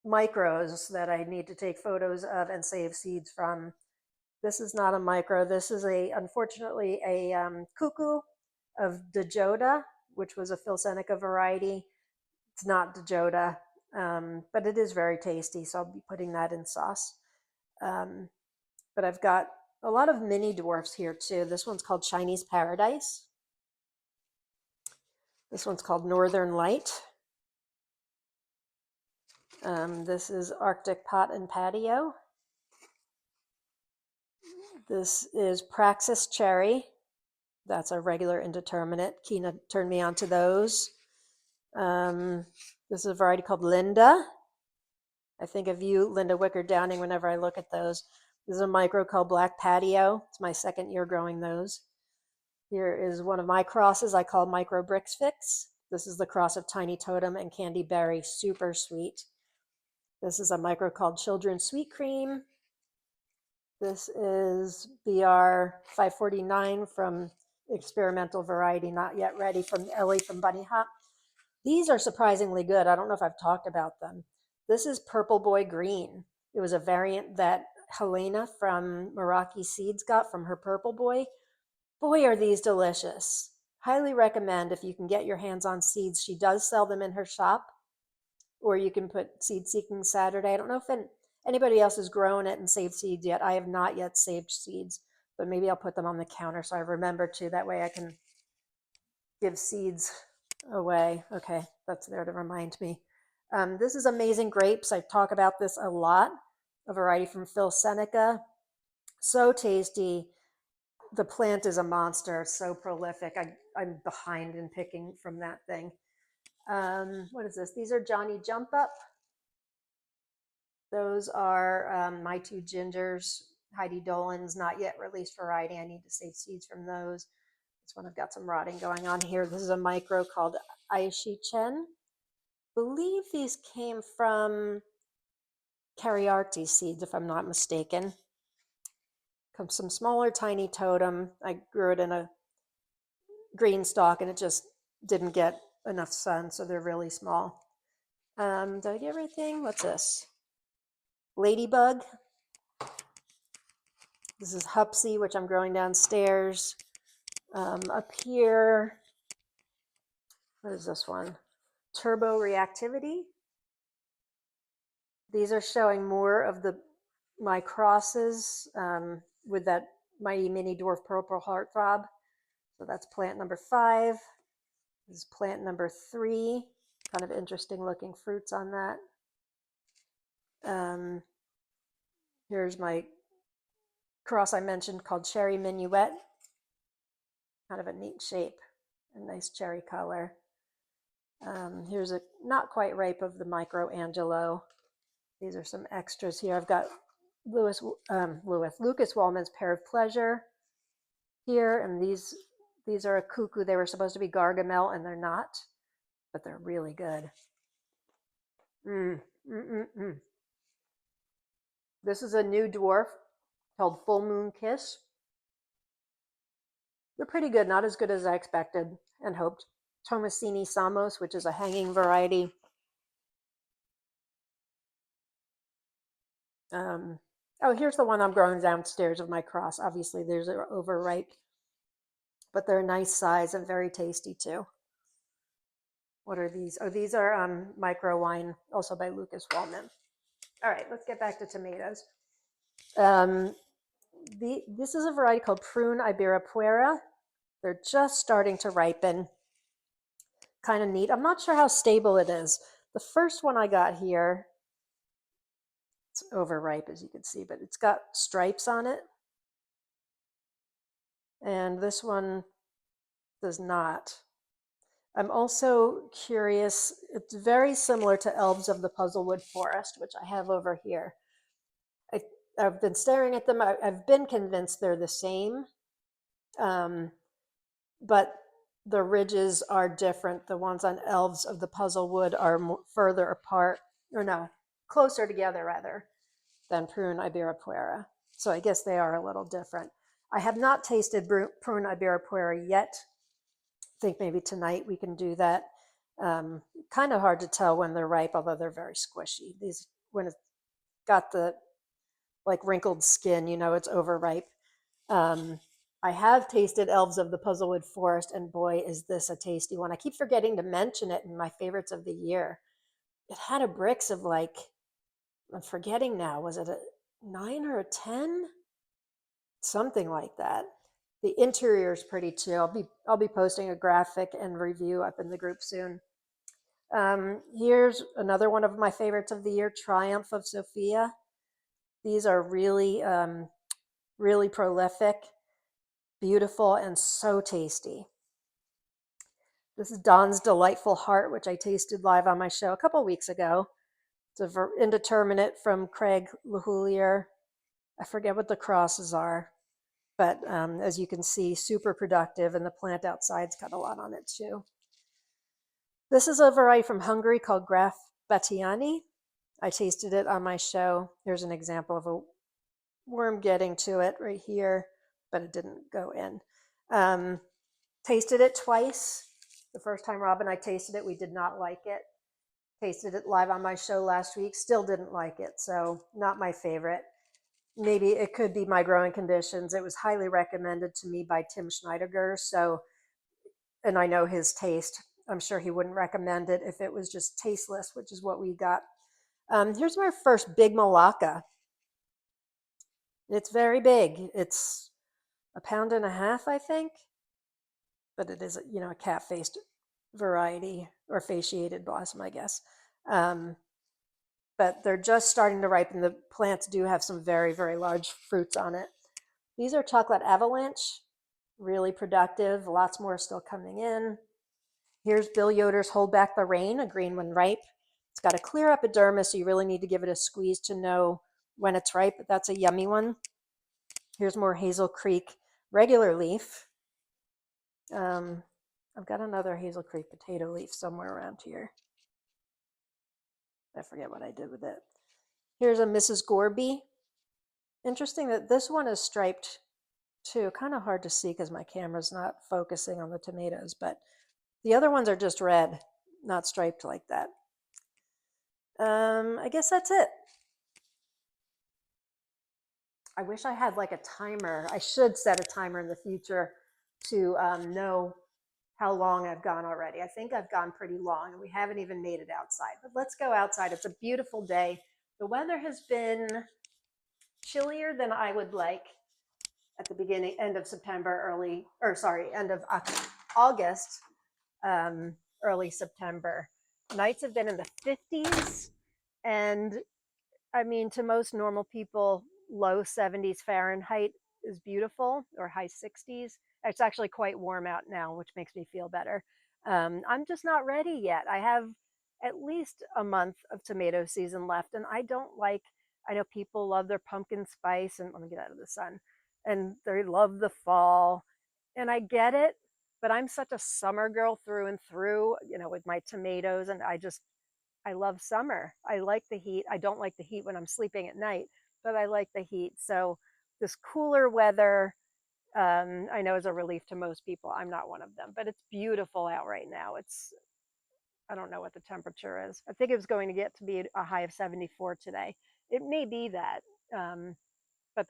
micros that I need to take photos of and save seeds from. This is not a micro. This is unfortunately a cuckoo of Dejota, which was a Phil Seneca variety. It's not Dejota, but it is very tasty, so I'll be putting that in sauce. But I've got a lot of mini dwarfs here too. This one's called Chinese Paradise. This one's called Northern Light. This is Arctic Pot and Patio. This is Praxis Cherry. That's a regular indeterminate. Kina turned me on to those. This is a variety called Linda. I think of you, Linda Wicker Downing, whenever I look at those. This is a micro called Black Patio. It's my second year growing those. Here is one of my crosses I call Micro Bricks Fix. This is the cross of Tiny Totem and Candy Berry, super sweet. This is a micro called Children's Sweet Cream. This is BR 549 from Experimental Variety, Not Yet Ready from Ellie from Bunny Hop. These are surprisingly good. I don't know if I've talked about them. This is Purple Boy Green. It was a variant that Helena from Meraki Seeds got from her Purple Boy. Boy, are these delicious. Highly recommend if you can get your hands on seeds. She does sell them in her shop, or you can put Seed Seeking Saturday. I don't know if anybody else has grown it and saved seeds yet. I have not yet saved seeds, but maybe I'll put them on the counter so I remember to. That way I can give seeds away. Okay, that's there to remind me. This is Amazing Grapes. I talk about this a lot. A variety from Phil Seneca. So tasty. The plant is a monster. It's so prolific. I'm behind in picking from that thing. What is this? These are Johnny Jump Up. Those are my two gingers. Heidi Dolan's not yet released variety. I need to save seeds from those. This one I've got some rotting going on here. This is a micro called Aishi Chen. Believe these came from Cariarty seeds, if I'm not mistaken. Comes some smaller, tiny totem. I grew it in a green stalk and it just didn't get enough sun, so they're really small. Did I get everything? What's this? Ladybug. This is Hupsy, which I'm growing downstairs. Up here, what is this one? Turbo Reactivity. These are showing more of my crosses with that Mighty Mini Dwarf Purple Heartthrob. So that's plant number 5. This is plant number 3. Kind of interesting looking fruits on that. Here's my cross I mentioned called Cherry Minuet. Kind of a neat shape and nice cherry color. Here's a not quite ripe of the Micro Angelo. These are some extras here. I've got Lucas Wallman's Pear of Pleasure here, and these are a cuckoo. They were supposed to be Gargamel, and they're not, but they're really good. This is a new dwarf called Full Moon Kiss. They're pretty good, not as good as I expected and hoped. Tomasini Samos, which is a hanging variety. Oh, here's the one I'm growing downstairs of my cross. Obviously, there's are overripe, but they're a nice size and very tasty too. What are these? Oh, these are micro wine, also by Lucas Wallman. All right, let's get back to tomatoes. This is a variety called Prune Iberapuera. They're just starting to ripen. Kind of neat. I'm not sure how stable it is. The first one I got here, it's overripe as you can see, but it's got stripes on it. And this one does not. I'm also curious, it's very similar to Elves of the Puzzlewood Forest, which I have over here. I've been staring at them. I've been convinced they're the same, but the ridges are different. The ones on Elves of the Puzzlewood are further apart, or no, closer together rather, than Prune Iberapuera. So I guess they are a little different. I have not tasted Prune Iberapuera yet. I think maybe tonight we can do that. Kind of hard to tell when they're ripe, although they're very squishy. These, when it's got the like wrinkled skin, you know it's overripe. I have tasted Elves of the Puzzlewood Forest, and boy, is this a tasty one. I keep forgetting to mention it in my favorites of the year. It had a Brix of like, I'm forgetting now, was it a 9 or a 10? Something like that. The interior is pretty too. I'll be posting a graphic and review up in the group soon. Here's another one of my favorites of the year, Triumph of Sophia. These are really, really prolific, beautiful, and so tasty. This is Don's Delightful Heart, which I tasted live on my show a couple weeks ago. It's an indeterminate from Craig LaHoulier. I forget what the crosses are, but as you can see, super productive, and the plant outside's got a lot on it too. This is a variety from Hungary called Graf Batiani. I tasted it on my show. Here's an example of worm getting to it right here, but it didn't go in. Um, Tasted it twice. The first time Rob and I tasted it, we did not like it. Tasted it live on my show last week, still didn't like it. So, not my favorite. Maybe it could be my growing conditions. It was highly recommended to me by Tim Schneiderger. So, and I know his taste. I'm sure he wouldn't recommend it if it was just tasteless, which is what we got. Here's my first big Malacca. It's very big. It's a pound and a half, I think, but it is, a cat-faced variety or fasciated blossom, I guess. Um, but they're just starting to ripen. The plants do have some very, very large fruits on it. These are chocolate avalanche, really productive. Lots more still coming in. Here's Bill Yoder's Hold Back the Rain, a green one ripe. It's got a clear epidermis, so you really need to give it a squeeze to know when it's ripe, but that's a yummy one. Here's more Hazel Creek regular leaf. I've got another Hazel Creek potato leaf somewhere around here. I forget what I did with it. Here's a Mrs. Gorby. Interesting that this one is striped too. Kind of hard to see because my camera's not focusing on the tomatoes, but the other ones are just red, not striped like that. I guess that's it. I wish I had like a timer. I should set a timer in the future to know how long I've gone already. I think I've gone pretty long and we haven't even made it outside. But let's go outside. It's a beautiful day. The weather has been chillier than I would like at the end of September, end of August, early September. Nights have been in the 50s. And I mean, to most normal people, low 70s Fahrenheit is beautiful, or high 60s. It's actually quite warm out now, which makes me feel better. I'm just not ready yet. I have at least a month of tomato season left, and I know people love their pumpkin spice, and let me get out of the sun, and they love the fall, and I get it, but I'm such a summer girl through and through, with my tomatoes, and I love summer. I like the heat. I don't like the heat when I'm sleeping at night, but I like the heat. So this cooler weather, I know is a relief to most people. I'm not one of them, but it's beautiful out right now. I don't know what the temperature is. I think it was going to get to be a high of 74 today. It may be that, but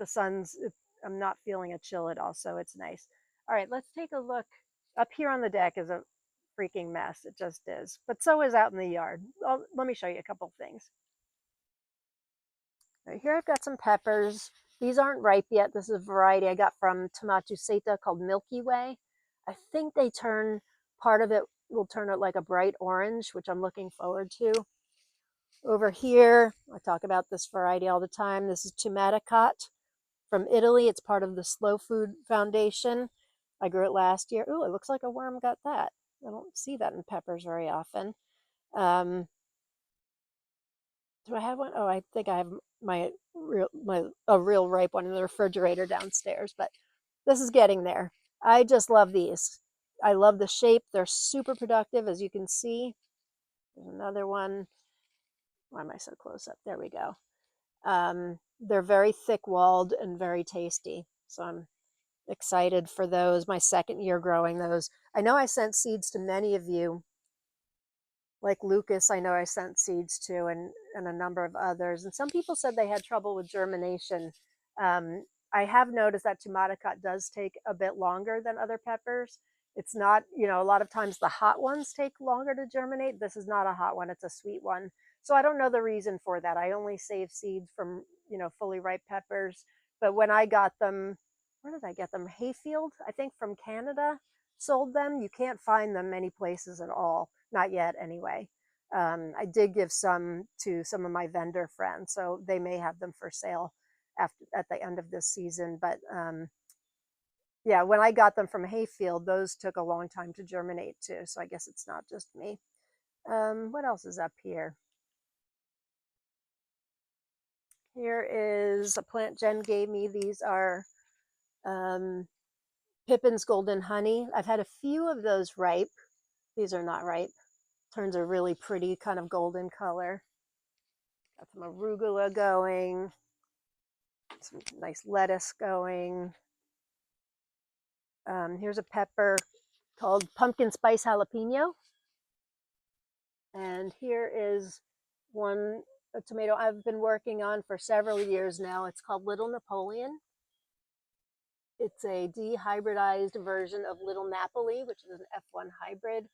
I'm not feeling a chill at all, so it's nice. All right, let's take a look. Up here on the deck is a freaking mess. It just is. But so is out in the yard. Let me show you a couple things. Right here I've got some peppers. These aren't ripe yet. This is a variety I got from Tomatuseta called Milky Way. I think part of it will turn out like a bright orange, which I'm looking forward to. Over here, I talk about this variety all the time. This is Tomaticot from Italy. It's part of the Slow Food Foundation. I grew it last year. Ooh, it looks like a worm got that. I don't see that in peppers very often. Do I have one? Oh, I think I have a real ripe one in the refrigerator downstairs, but this is getting there. I just love these. I love the shape. They're super productive, as you can see. There's another one. Why am I so close up? There we go. They're very thick-walled and very tasty. So I'm excited for those. My second year growing those. I know I sent seeds to many of you. Like Lucas, I know I sent seeds to, and a number of others. And some people said they had trouble with germination. I have noticed that Tomaticot does take a bit longer than other peppers. It's not, a lot of times the hot ones take longer to germinate. This is not a hot one, it's a sweet one. So I don't know the reason for that. I only save seeds from, fully ripe peppers. But when I got them, where did I get them? Hayfield, I think from Canada, sold them. You can't find them many places at all. Not yet, anyway. I did give some to some of my vendor friends, so they may have them for sale at the end of this season. But yeah, when I got them from Hayfield, those took a long time to germinate too. So I guess it's not just me. What else is up here? Here is a plant Jen gave me. These are Pippin's Golden Honey. I've had a few of those ripe. These are not ripe. Turns a really pretty kind of golden color. Got some arugula going. Some nice lettuce going. Here's a pepper called pumpkin spice jalapeno. And here is a tomato I've been working on for several years now. It's called Little Napoleon. It's a dehybridized version of Little Napoli, which is an F1 hybrid.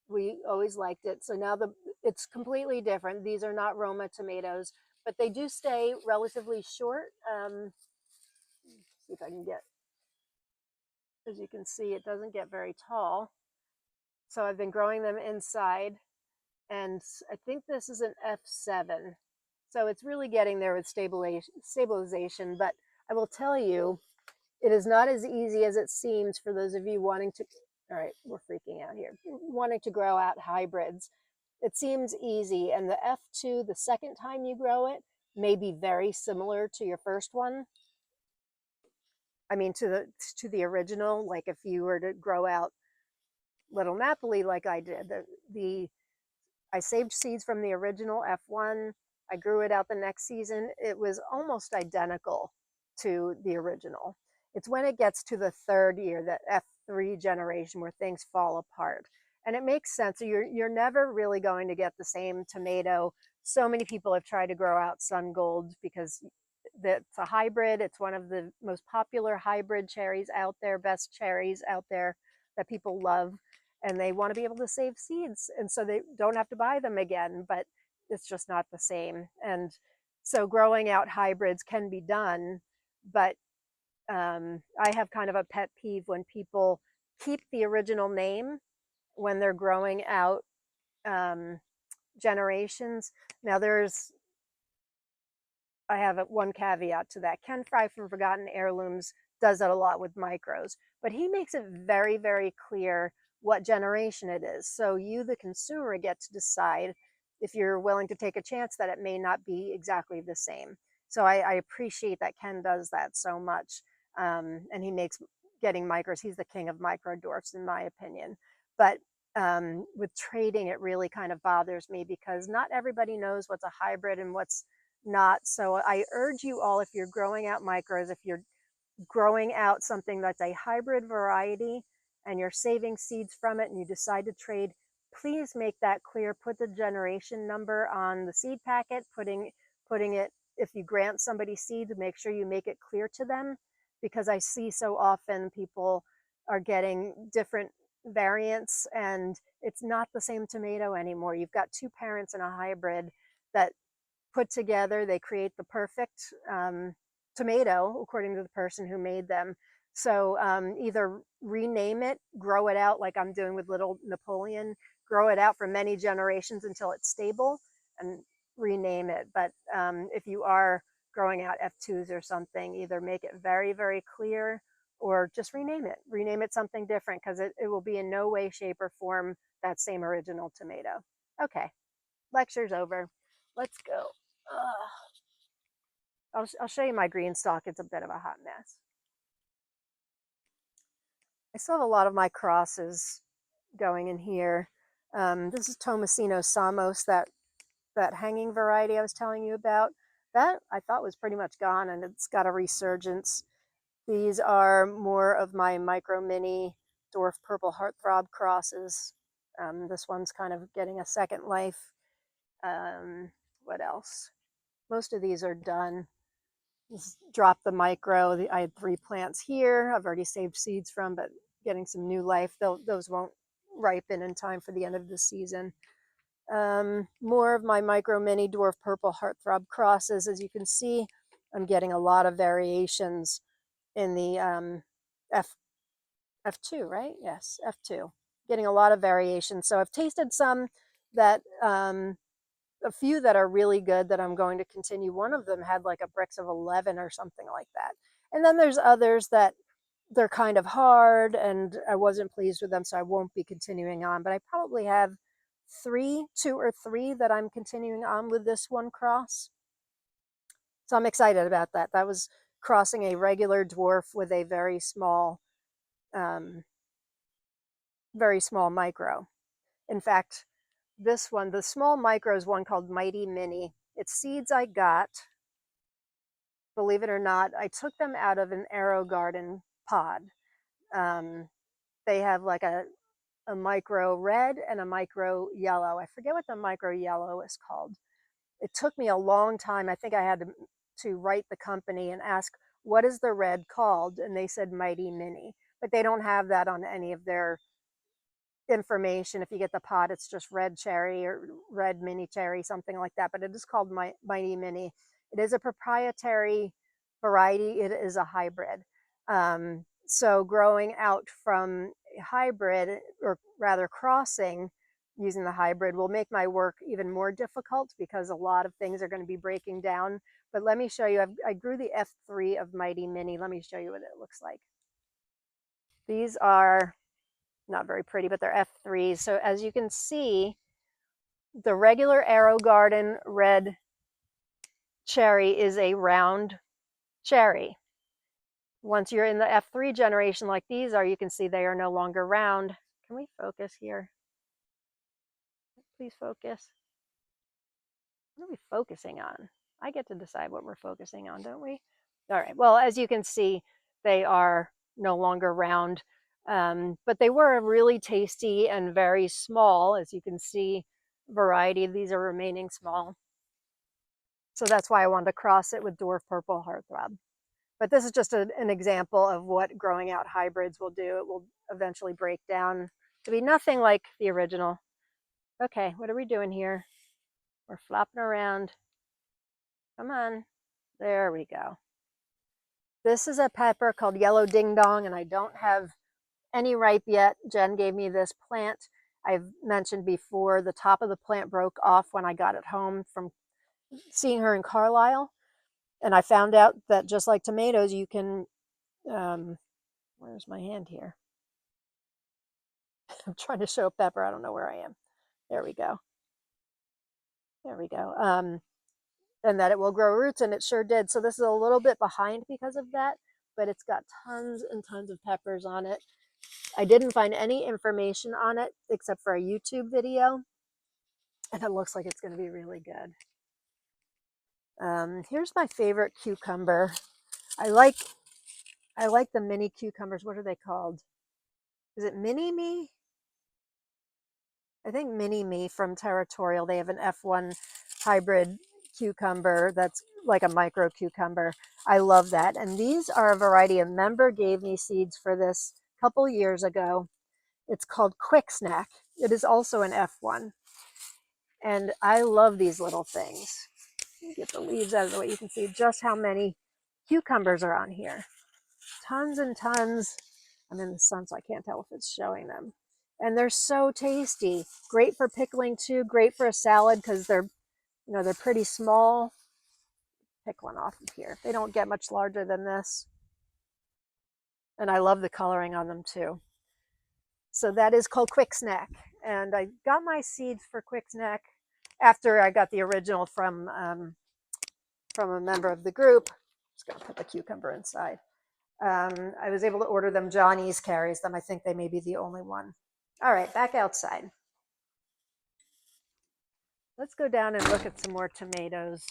We always liked it. So now it's completely different. These are not Roma tomatoes, but they do stay relatively short. See if I can get, as you can see, it doesn't get very tall. So I've been growing them inside, and I think this is an F7. So it's really getting there with stabilization. But I will tell you, it is not as easy as it seems for those of you wanting to, all right, we're freaking out here, wanting to grow out hybrids. It seems easy, and the F2, the second time you grow it, may be very similar to your first one. I mean, to the original. Like if you were to grow out Little Napoli like I did, I saved seeds from the original F1. I grew it out the next season. It was almost identical to the original. It's when it gets to the third year, that F3 generation, where things fall apart. And it makes sense. You're never really going to get the same tomato. So many people have tried to grow out Sun Gold because it's a hybrid. It's one of the most popular hybrid cherries out there, best cherries out there that people love. And they want to be able to save seeds. And so they don't have to buy them again, but it's just not the same. And so growing out hybrids can be done, but I have kind of a pet peeve when people keep the original name when they're growing out generations. Now I have one caveat to that. Ken Fry from Forgotten Heirlooms does that a lot with micros, but he makes it very, very clear what generation it is. So you, the consumer, get to decide if you're willing to take a chance that it may not be exactly the same. So I appreciate that Ken does that so much. And he makes getting micros, he's the king of micro dwarfs in my opinion. But with trading, it really kind of bothers me because not everybody knows what's a hybrid and what's not. So I urge you all, if you're growing out micros, if you're growing out something that's a hybrid variety and you're saving seeds from it and you decide to trade, please make that clear. Put the generation number on the seed packet, putting it, if you grant somebody seeds, make sure you make it clear to them, because I see so often people are getting different variants and it's not the same tomato anymore. You've got two parents in a hybrid that put together, they create the perfect tomato according to the person who made them. So either rename it, grow it out like I'm doing with Little Napoleon, grow it out for many generations until it's stable and rename it. But if you are growing out F2s or something, either make it very, very clear or just rename it something different, because it will be in no way, shape, or form that same original tomato. Okay, lecture's over. Let's go. I'll show you my green stalk. It's a bit of a hot mess. I still have a lot of my crosses going in here. This is AWESOMESAUCE, that hanging variety I was telling you about. That I thought was pretty much gone, and it's got a resurgence. These are more of my micro mini dwarf purple heartthrob crosses. This one's kind of getting a second life. What else? Most of these are done. Just drop the micro. I had 3 plants here I've already saved seeds from, but getting some new life. Those won't ripen in time for the end of the season. More of my micro mini dwarf purple heartthrob crosses. As you can see, I'm getting a lot of variations in the F2, right? Yes, F2. Getting a lot of variations. So I've tasted some that a few that are really good that I'm going to continue. One of them had like a Brix of 11 or something like that. And then there's others that they're kind of hard and I wasn't pleased with them, so I won't be continuing on. But I probably have 2 or 3 that I'm continuing on with this one cross. So I'm excited about that. That was crossing a regular dwarf with a very small micro. In fact, this one, the small micro, is one called Mighty Mini. It's seeds I got believe it or not, I took them out of an AeroGarden pod. They have like a micro red and a micro yellow. I forget what the micro yellow is called. It took me a long time. I think I had to write the company and ask, what is the red called? And they said Mighty Mini, but they don't have that on any of their information. If you get the pot, it's just red cherry or red mini cherry, something like that, but it is called Mighty Mini. It is a proprietary variety. It is a hybrid. So growing out from a hybrid, or rather crossing using the hybrid, will make my work even more difficult because a lot of things are going to be breaking down. But let me show you, I grew the F3 of Mighty Mini. Let me show you what it looks like. These are not very pretty, but they're F3s. So as you can see, the regular AeroGarden red cherry is a round cherry. Once you're in the F3 generation like these are, you can see they are no longer round. Can we focus here? Please focus. What are we focusing on? I get to decide what we're focusing on, don't we? All right, well, as you can see, they are no longer round, but they were really tasty and very small. As you can see, variety of these are remaining small. So that's why I wanted to cross it with Dwarf Purple Heartthrob. But this is just an example of what growing out hybrids will do. It will eventually break down to be nothing like the original. Okay, what are we doing here? We're flopping around. Come on. There we go. This is a pepper called Yellow Ding Dong, and I don't have any ripe yet. Jen gave me this plant. I've mentioned before, the top of the plant broke off when I got it home from seeing her in Carlisle. And I found out that just like tomatoes, you can, where's my hand here? I'm trying to show a pepper. I don't know where I am. There we go. There we go. And that it will grow roots, and it sure did. So this is a little bit behind because of that, but it's got tons and tons of peppers on it. I didn't find any information on it except for a YouTube video, and it looks like it's going to be really good. Here's my favorite cucumber. I like the mini cucumbers. What are they called? Is it Mini Me? I think Mini Me from Territorial. They have an F1 hybrid cucumber that's like a micro cucumber. I love that. And these are a variety. A member gave me seeds for this a couple years ago. It's called Quick Snack. It is also an F1. And I love these little things. Get the leaves out of the way. You can see just how many cucumbers are on here. Tons and tons. I'm in the sun, so I can't tell if it's showing them. And they're so tasty. Great for pickling too. Great for a salad because they're pretty small. Pick one off of here. They don't get much larger than this. And I love the coloring on them too. So that is called Quick Snack. And I got my seeds for Quick Snack after I got the original from a member of the group. Just gonna put the cucumber inside. I was able to order them. Johnny's carries them. I think they may be the only one. All right, back outside. Let's go down and look at some more tomatoes.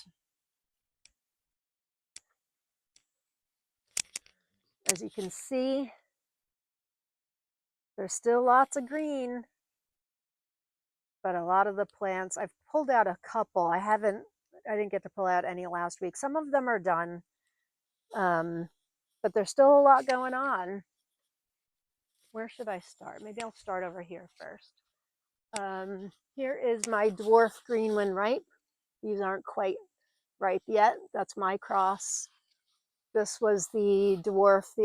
As you can see, there's still lots of green, but a lot of the plants, I've pulled out a couple. I didn't get to pull out any last week. Some of them are done, but there's still a lot going on. Where should I start? Maybe I'll start over here first. Here is my dwarf Greenland ripe. These aren't quite ripe yet. That's my cross. This was the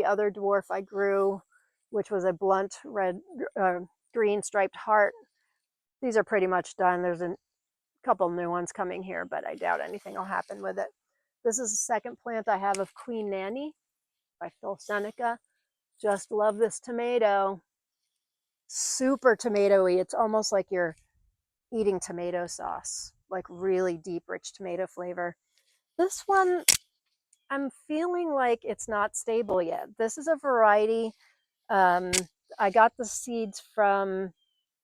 other dwarf I grew, which was a blunt red, green striped heart. These are pretty much done. There's a couple new ones coming here, but I doubt anything will happen with it. This is the second plant I have of Queen Nanny by Phil Seneca. Just love this tomato. Super tomatoey. It's almost like you're eating tomato sauce, like really deep, rich tomato flavor. This one, I'm feeling like it's not stable yet. This is a variety. I got the seeds from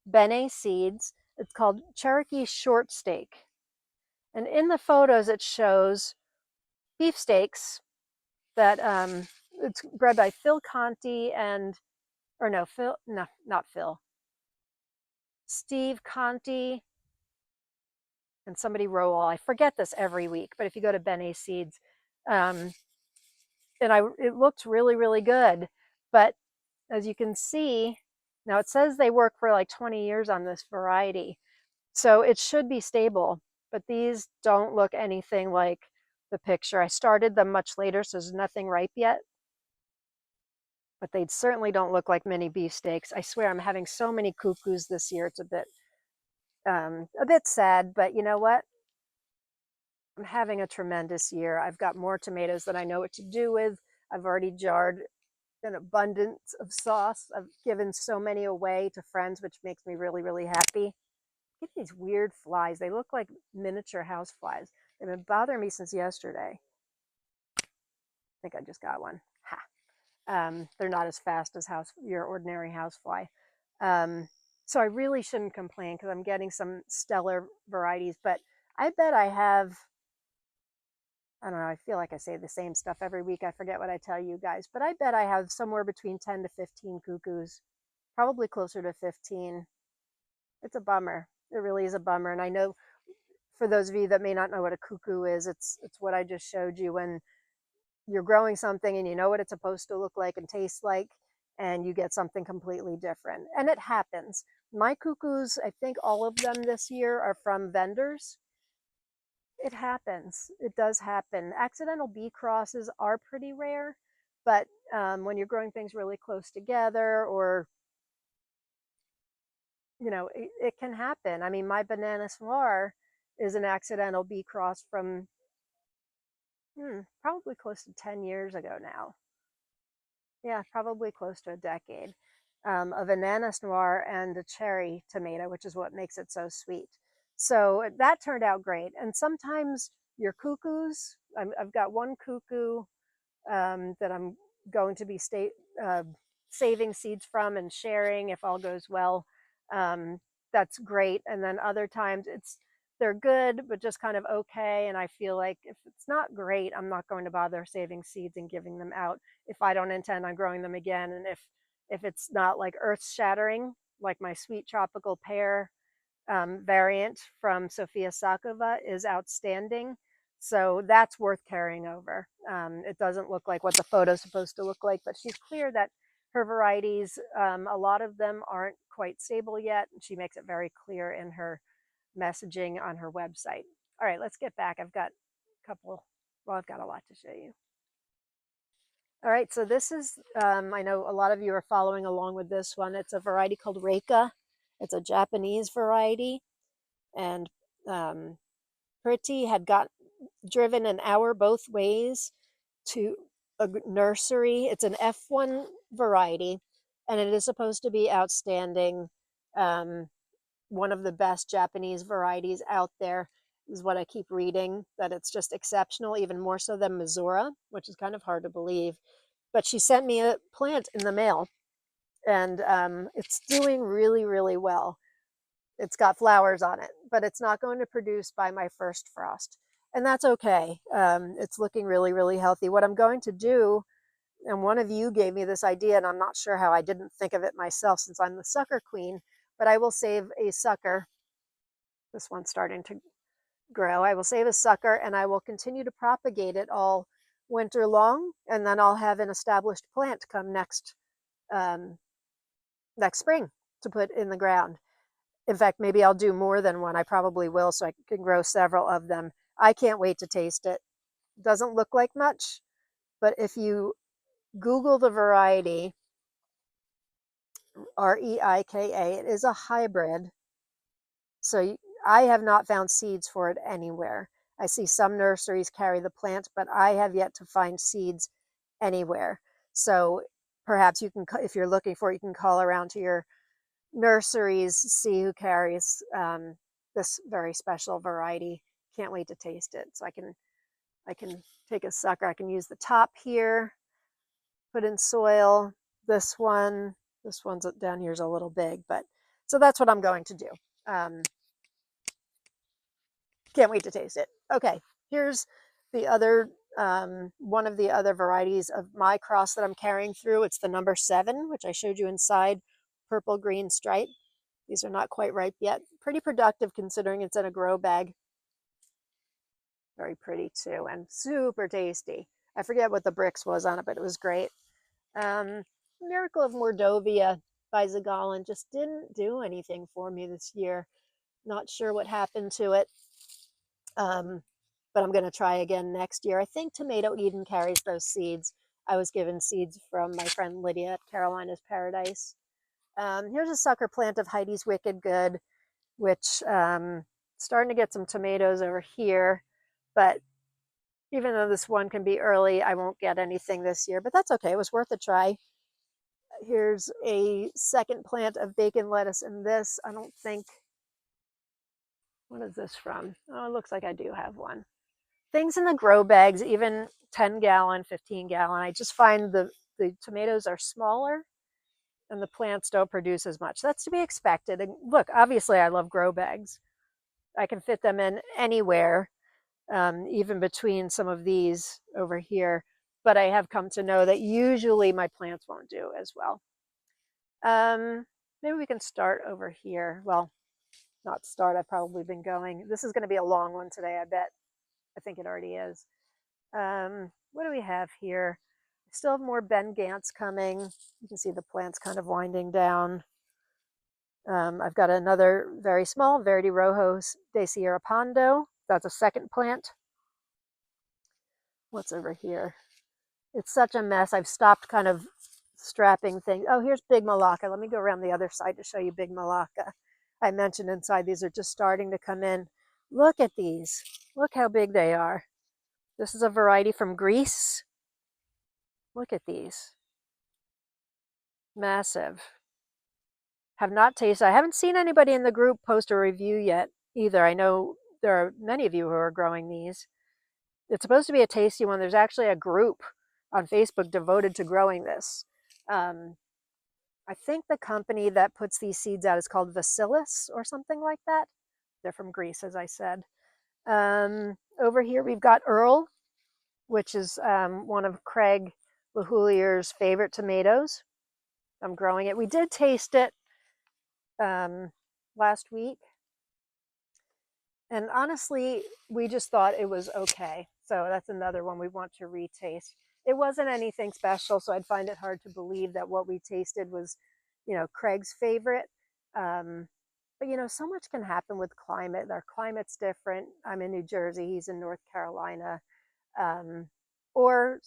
Bene Seeds. It's called Cherokee Short Steak. And in the photos, it shows beefsteaks that it's bred by Phil Conti and, or no, not Phil, Steve Conti and somebody Rowell. I forget this every week, but if you go to Bene Seeds, um, and it looked really, really good. But as you can see, now it says they work for like 20 years on this variety. So it should be stable, but these don't look anything like the picture. I started them much later, so there's nothing ripe yet. But they certainly don't look like mini beefsteaks. I swear I'm having so many cuckoos this year. It's a bit sad, but you know what? I'm having a tremendous year. I've got more tomatoes than I know what to do with. I've already jarred an abundance of sauce. I've given so many away to friends, which makes me really, really happy. Get these weird flies. They look like miniature house flies. They've been bothering me since yesterday. I think I just got one. Ha. They're not as fast as your ordinary housefly. So I really shouldn't complain because I'm getting some stellar varieties, but I bet I have, I don't know, I feel like I say the same stuff every week. I forget what I tell you guys, but I bet I have somewhere between 10 to 15 cuckoos, probably closer to 15. It's a bummer. It really is a bummer. And I know for those of you that may not know what a cuckoo is, it's what I just showed you when you're growing something and you know what it's supposed to look like and taste like, and you get something completely different. And it happens. My cuckoos, I think all of them this year are from vendors. It happens. It does happen. Accidental bee crosses are pretty rare, but when you're growing things really close together, or you know, it can happen. I mean, my banana noir is an accidental bee cross from probably close to 10 years ago now. Yeah, probably close to a decade. A banana noir and a cherry tomato, which is what makes it so sweet. So that turned out great. And sometimes your cuckoos, I've got one cuckoo that I'm going to be saving seeds from and sharing if all goes well. That's great. And then other times they're good, but just kind of okay. And I feel like if it's not great, I'm not going to bother saving seeds and giving them out if I don't intend on growing them again. And if it's not like earth shattering, like my sweet tropical pear variant from Sofia Sakova is outstanding. So that's worth carrying over. It doesn't look like what the photo's supposed to look like, but she's clear that her varieties, a lot of them aren't quite stable yet. She makes it very clear in her messaging on her website. All right, let's get back. I've got I've got a lot to show you. All right, so this is, I know a lot of you are following along with this one. It's a variety called Reika. It's a Japanese variety. And Pretty had driven an hour both ways to a nursery. It's an F1 variety, and it is supposed to be outstanding. One of the best Japanese varieties out there is what I keep reading, that it's just exceptional, even more so than Missoura, which is kind of hard to believe. But she sent me a plant in the mail, and it's doing really, really well. It's got flowers on it, but it's not going to produce by my first frost. And that's okay. It's looking really, really healthy. What I'm going to do, and one of you gave me this idea, and I'm not sure how I didn't think of it myself since I'm the sucker queen, but I will save a sucker. This one's starting to grow. I will save a sucker and I will continue to propagate it all winter long, and then I'll have an established plant come next spring to put in the ground. In fact, maybe I'll do more than one. I probably will, so I can grow several of them. I can't wait to taste it. Doesn't look like much, but if you Google the variety, Reika, it is a hybrid. So I have not found seeds for it anywhere. I see some nurseries carry the plant, but I have yet to find seeds anywhere. So perhaps you can, if you're looking for it, you can call around to your nurseries, see who carries this very special variety. Can't wait to taste it. So I can take a sucker. I can use the top here, put in soil. This one's down here is a little big, but so that's what I'm going to do. Can't wait to taste it. Okay, here's the other One of the other varieties of my cross that I'm carrying through, it's the number 7, which I showed you inside, purple green stripe. These are not quite ripe yet. Pretty productive considering it's in a grow bag. Very pretty too, and super tasty. I forget what the bricks was on it, but it was great. Miracle of Mordovia by Zagallon just didn't do anything for me this year. Not sure what happened to it, but I'm going to try again next year. I think Tomato Eden carries those seeds. I was given seeds from my friend Lydia at Carolina's Paradise. Here's a sucker plant of Heidi's Wicked Good, which starting to get some tomatoes over here, but even though this one can be early, I won't get anything this year, but that's okay. It was worth a try. Here's a second plant of bacon lettuce in this. I don't think, what is this from? Oh, it looks like I do have one. Things in the grow bags, even 10-gallon, 15-gallon, I just find the tomatoes are smaller and the plants don't produce as much. That's to be expected. And look, obviously I love grow bags. I can fit them in anywhere, even between some of these over here. But I have come to know that usually my plants won't do as well. Maybe we can start over here. Well, not start, I've probably been going. This is going to be a long one today, I bet. I think it already is. What do we have here? I still have more Ben Gants coming. You can see the plants kind of winding down. I've got another very small Verde Rojo de Sierra Pondo. That's a second plant. What's over here? It's such a mess. I've stopped kind of strapping things. Oh, here's Big Malacca. Let me go around the other side to show you Big Malacca. I mentioned inside these are just starting to come in. Look at these. Look how big they are. This is a variety from Greece. Look at these. Massive. Have not tasted. I haven't seen anybody in the group post a review yet either. I know there are many of you who are growing these. It's supposed to be a tasty one. There's actually a group on Facebook devoted to growing this. I think the company that puts these seeds out is called Vasilis or something like that. They're from Greece, as I said. Over here we've got Earl, which is one of Craig LaHoulier's favorite tomatoes. I'm growing it. We did taste it last week. And honestly, we just thought it was okay. So that's another one we want to retaste. It wasn't anything special, so I'd find it hard to believe that what we tasted was, Craig's favorite. But, so much can happen with climate. Our climate's different. I'm in New Jersey. He's in North Carolina. Or,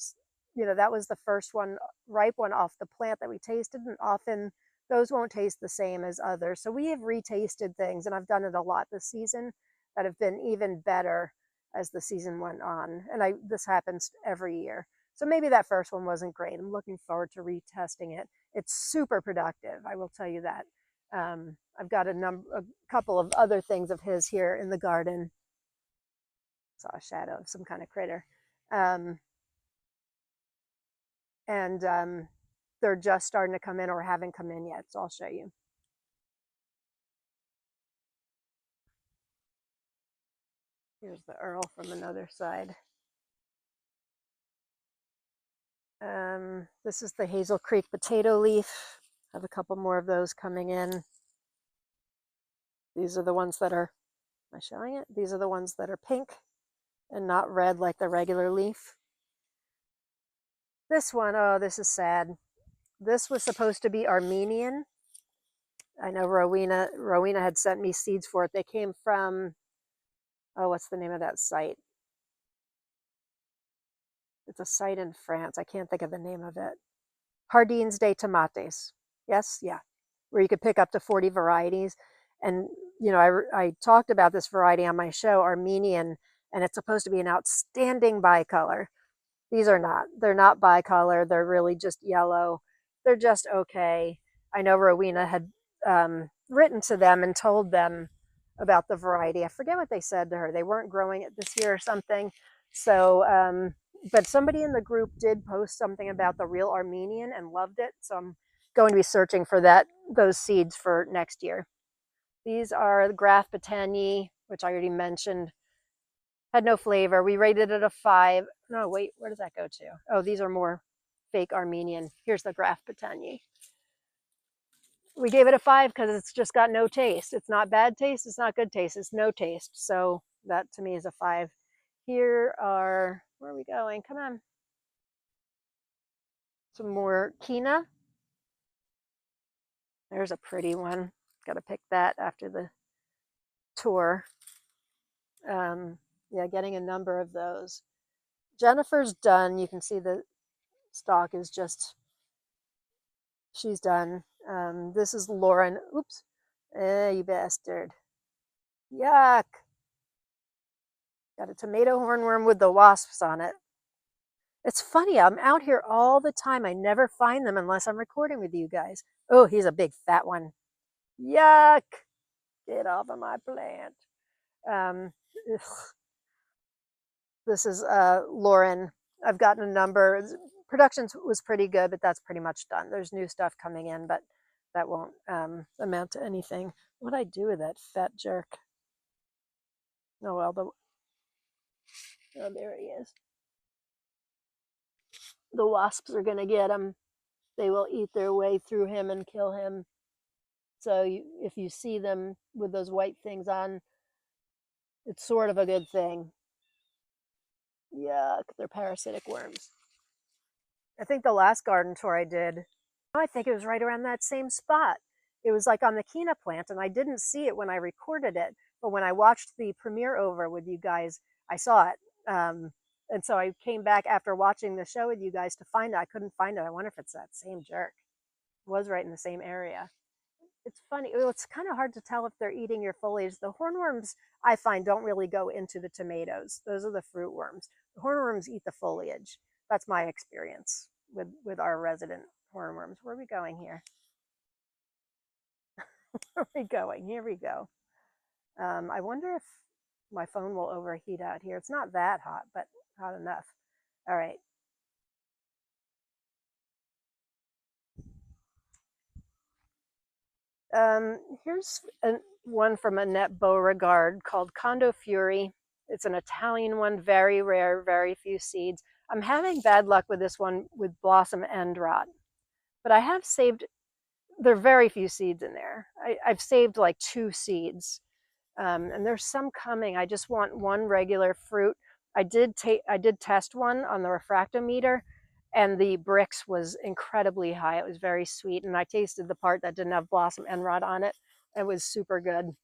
that was the first one, ripe one off the plant that we tasted. And often those won't taste the same as others. So we have retasted things, and I've done it a lot this season, that have been even better as the season went on. And this happens every year. So maybe that first one wasn't great. I'm looking forward to retesting it. It's super productive, I will tell you that. I've got a couple of other things of his here in the garden. Saw a shadow of some kind of critter. They're just starting to come in or haven't come in yet, so I'll show you. Here's the Earl from another side. This is the Hazel Creek potato leaf. I have a couple more of those coming in. These are the ones that are, am I showing it? These are the ones that are pink and not red like the regular leaf. This one, oh, this is sad. This was supposed to be Armenian. I know Rowena had sent me seeds for it. They came from, oh, what's the name of that site? It's a site in France. I can't think of the name of it. Jardins de Tomates. Yes, yeah. Where you could pick up to 40 varieties. And, I talked about this variety on my show, Armenian, and it's supposed to be an outstanding bicolor. These are not. They're not bicolor. They're really just yellow. They're just okay. I know Rowena had written to them and told them about the variety. I forget what they said to her. They weren't growing it this year or something. So, but somebody in the group did post something about the real Armenian and loved it. So I'm going to be searching for those seeds for next year. These are the Graf Botany, which I already mentioned. Had no flavor. We rated it a 5. No, wait, where does that go to? Oh, these are more fake Armenian. Here's the Graf Patanyi. We gave it a 5 because it's just got no taste. It's not bad taste. It's not good taste. It's no taste. So that to me is a 5. Here are, where are we going? Come on. Some more Kina. There's a pretty one. Got to pick that after the tour. Yeah, getting a number of those. Jennifer's done. You can see the stalk is just, she's done. This is Lauren. Oops. You bastard. Yuck. Got a tomato hornworm with the wasps on it. It's funny. I'm out here all the time. I never find them unless I'm recording with you guys. Oh, he's a big fat one. Yuck. Get off of my plant. This is Lauren. I've gotten a number. Production was pretty good, but that's pretty much done. There's new stuff coming in, but that won't amount to anything. What'd I do with that fat jerk? Oh, well, oh, there he is. The wasps are going to get him. They will eat their way through him and kill him. So if you see them with those white things on, it's sort of a good thing. Yuck, they're parasitic worms. I think the last garden tour I did, I think it was right around that same spot. It was like on the Kina plant, and I didn't see it when I recorded it, but when I watched the premiere over with you guys, I saw it. And so I came back after watching the show with you guys to find it. I couldn't find it. I wonder if it's that same jerk. It was right in the same area. It's funny. It's kind of hard to tell if they're eating your foliage. The hornworms, I find, don't really go into the tomatoes. Those are the fruit worms. The hornworms eat the foliage. That's my experience with our resident hornworms. Where are we going here? Where are we going? Here we go. I wonder if my phone will overheat out here. It's not that hot, but hot enough. All right. Here's one from Annette Beauregard called Condo Fury. It's an Italian one, very rare, very few seeds. I'm having bad luck with this one with blossom end rot, but I have saved, there are very few seeds in there. I've saved like 2 seeds, and there's some coming. I just want one regular fruit. I did test one on the refractometer, and the Brix was incredibly high. It was very sweet, and I tasted the part that didn't have blossom end rot on it. It was super good.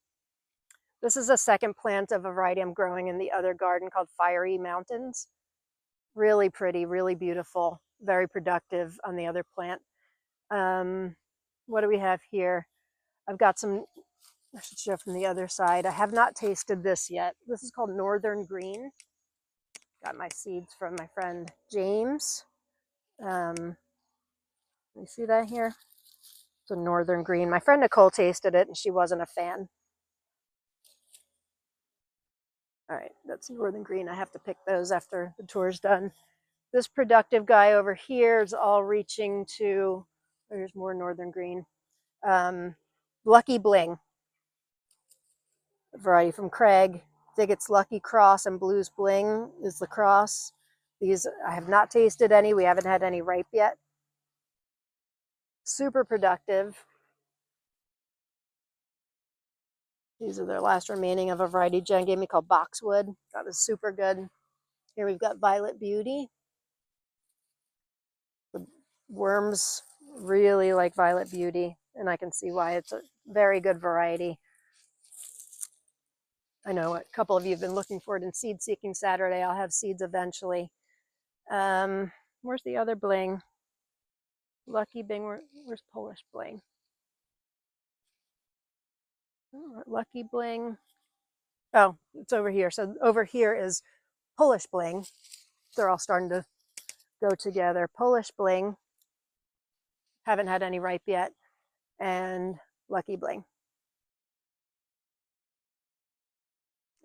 This is a second plant of a variety I'm growing in the other garden called Fiery Mountains. Really pretty, really beautiful, very productive on the other plant. What do we have here? I've got some, I should show from the other side. I have not tasted this yet. This is called Northern Green. Got my seeds from my friend James. You see that here? It's a Northern Green. My friend Nicole tasted it and she wasn't a fan. All right, that's Northern Green. I have to pick those after the tour's done. This productive guy over here is all reaching to, there's more Northern Green. Lucky Bling, a variety from Craig. I think it's Lucky Cross and Blues Bling is the cross. These, I have not tasted any. We haven't had any ripe yet. Super productive. These are their last remaining of a variety Jen gave me called Boxwood. That was super good. Here we've got Violet Beauty. The worms really like Violet Beauty, and I can see why. It's a very good variety. I know a couple of you have been looking for it in Seed Seeking Saturday. I'll have seeds eventually. Where's the other bling? Lucky Bing, where's Polish Bling? Oh, Lucky Bling. Oh, it's over here. So over here is Polish Bling. They're all starting to go together. Polish Bling. Haven't had any ripe yet. And Lucky Bling.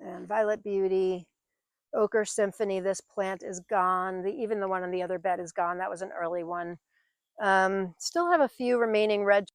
And Violet Beauty. Ochre Symphony. This plant is gone. Even the one on the other bed is gone. That was an early one. Still have a few remaining red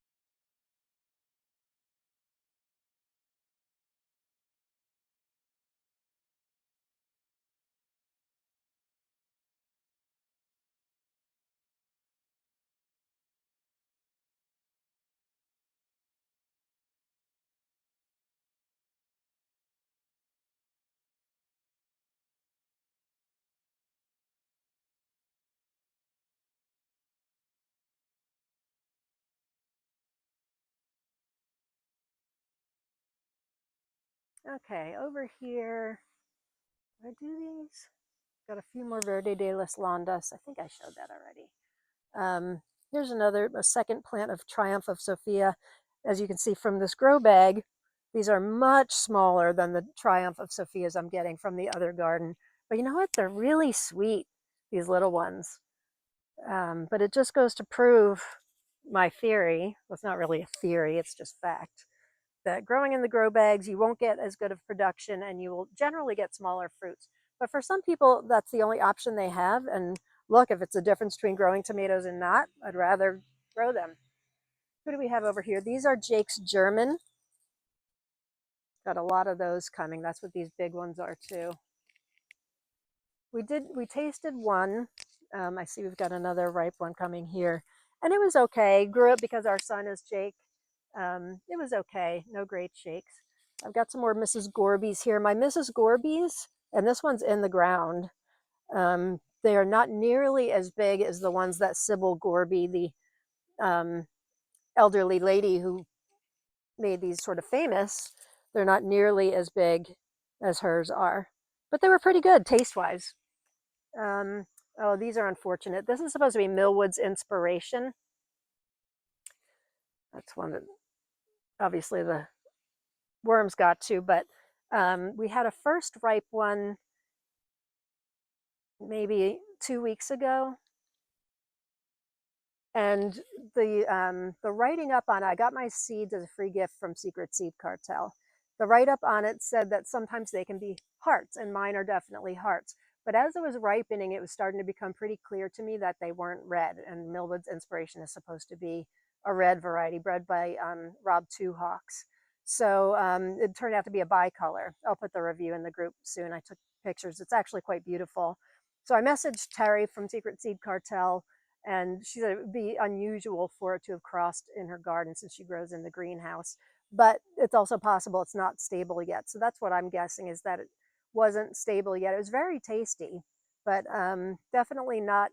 Okay, over here, did I do these? Got a few more Verde de las Landas. I think I showed that already. Here's a second plant of Triumph of Sophia. As you can see from this grow bag, these are much smaller than the Triumph of Sophias I'm getting from the other garden. But you know what? They're really sweet, these little ones. But it just goes to prove my theory. Well, it's not really a theory, it's just fact. That growing in the grow bags, you won't get as good of production and you will generally get smaller fruits. But for some people, that's the only option they have. And look, if it's a difference between growing tomatoes and not, I'd rather grow them. Who do we have over here? These are Jake's German. Got a lot of those coming. That's what these big ones are too. We tasted one. I see we've got another ripe one coming here. And it was okay. Grew it because our son is Jake. It was okay. No great shakes. I've got some more Mrs. Gorby's here. My Mrs. Gorby's, and this one's in the ground. They are not nearly as big as the ones that Sybil Gorby, the elderly lady who made these sort of famous, they're not nearly as big as hers are. But they were pretty good taste-wise. Oh, these are unfortunate. This is supposed to be Millwood's Inspiration. That's one that obviously the worms got to, but we had a first ripe one maybe 2 weeks ago. And the writing up on it, I got my seeds as a free gift from Secret Seed Cartel. The write-up on it said that sometimes they can be hearts, and mine are definitely hearts. But as it was ripening, it was starting to become pretty clear to me that they weren't red. And Millwood's Inspiration is supposed to be a red variety bred by Rob Two Hawks. So it turned out to be a bicolor. I'll put the review in the group soon. I took pictures. It's actually quite beautiful. So I messaged Terry from Secret Seed Cartel, and she said it would be unusual for it to have crossed in her garden since she grows in the greenhouse. But it's also possible it's not stable yet. So that's what I'm guessing, is that it wasn't stable yet. It was very tasty, but definitely not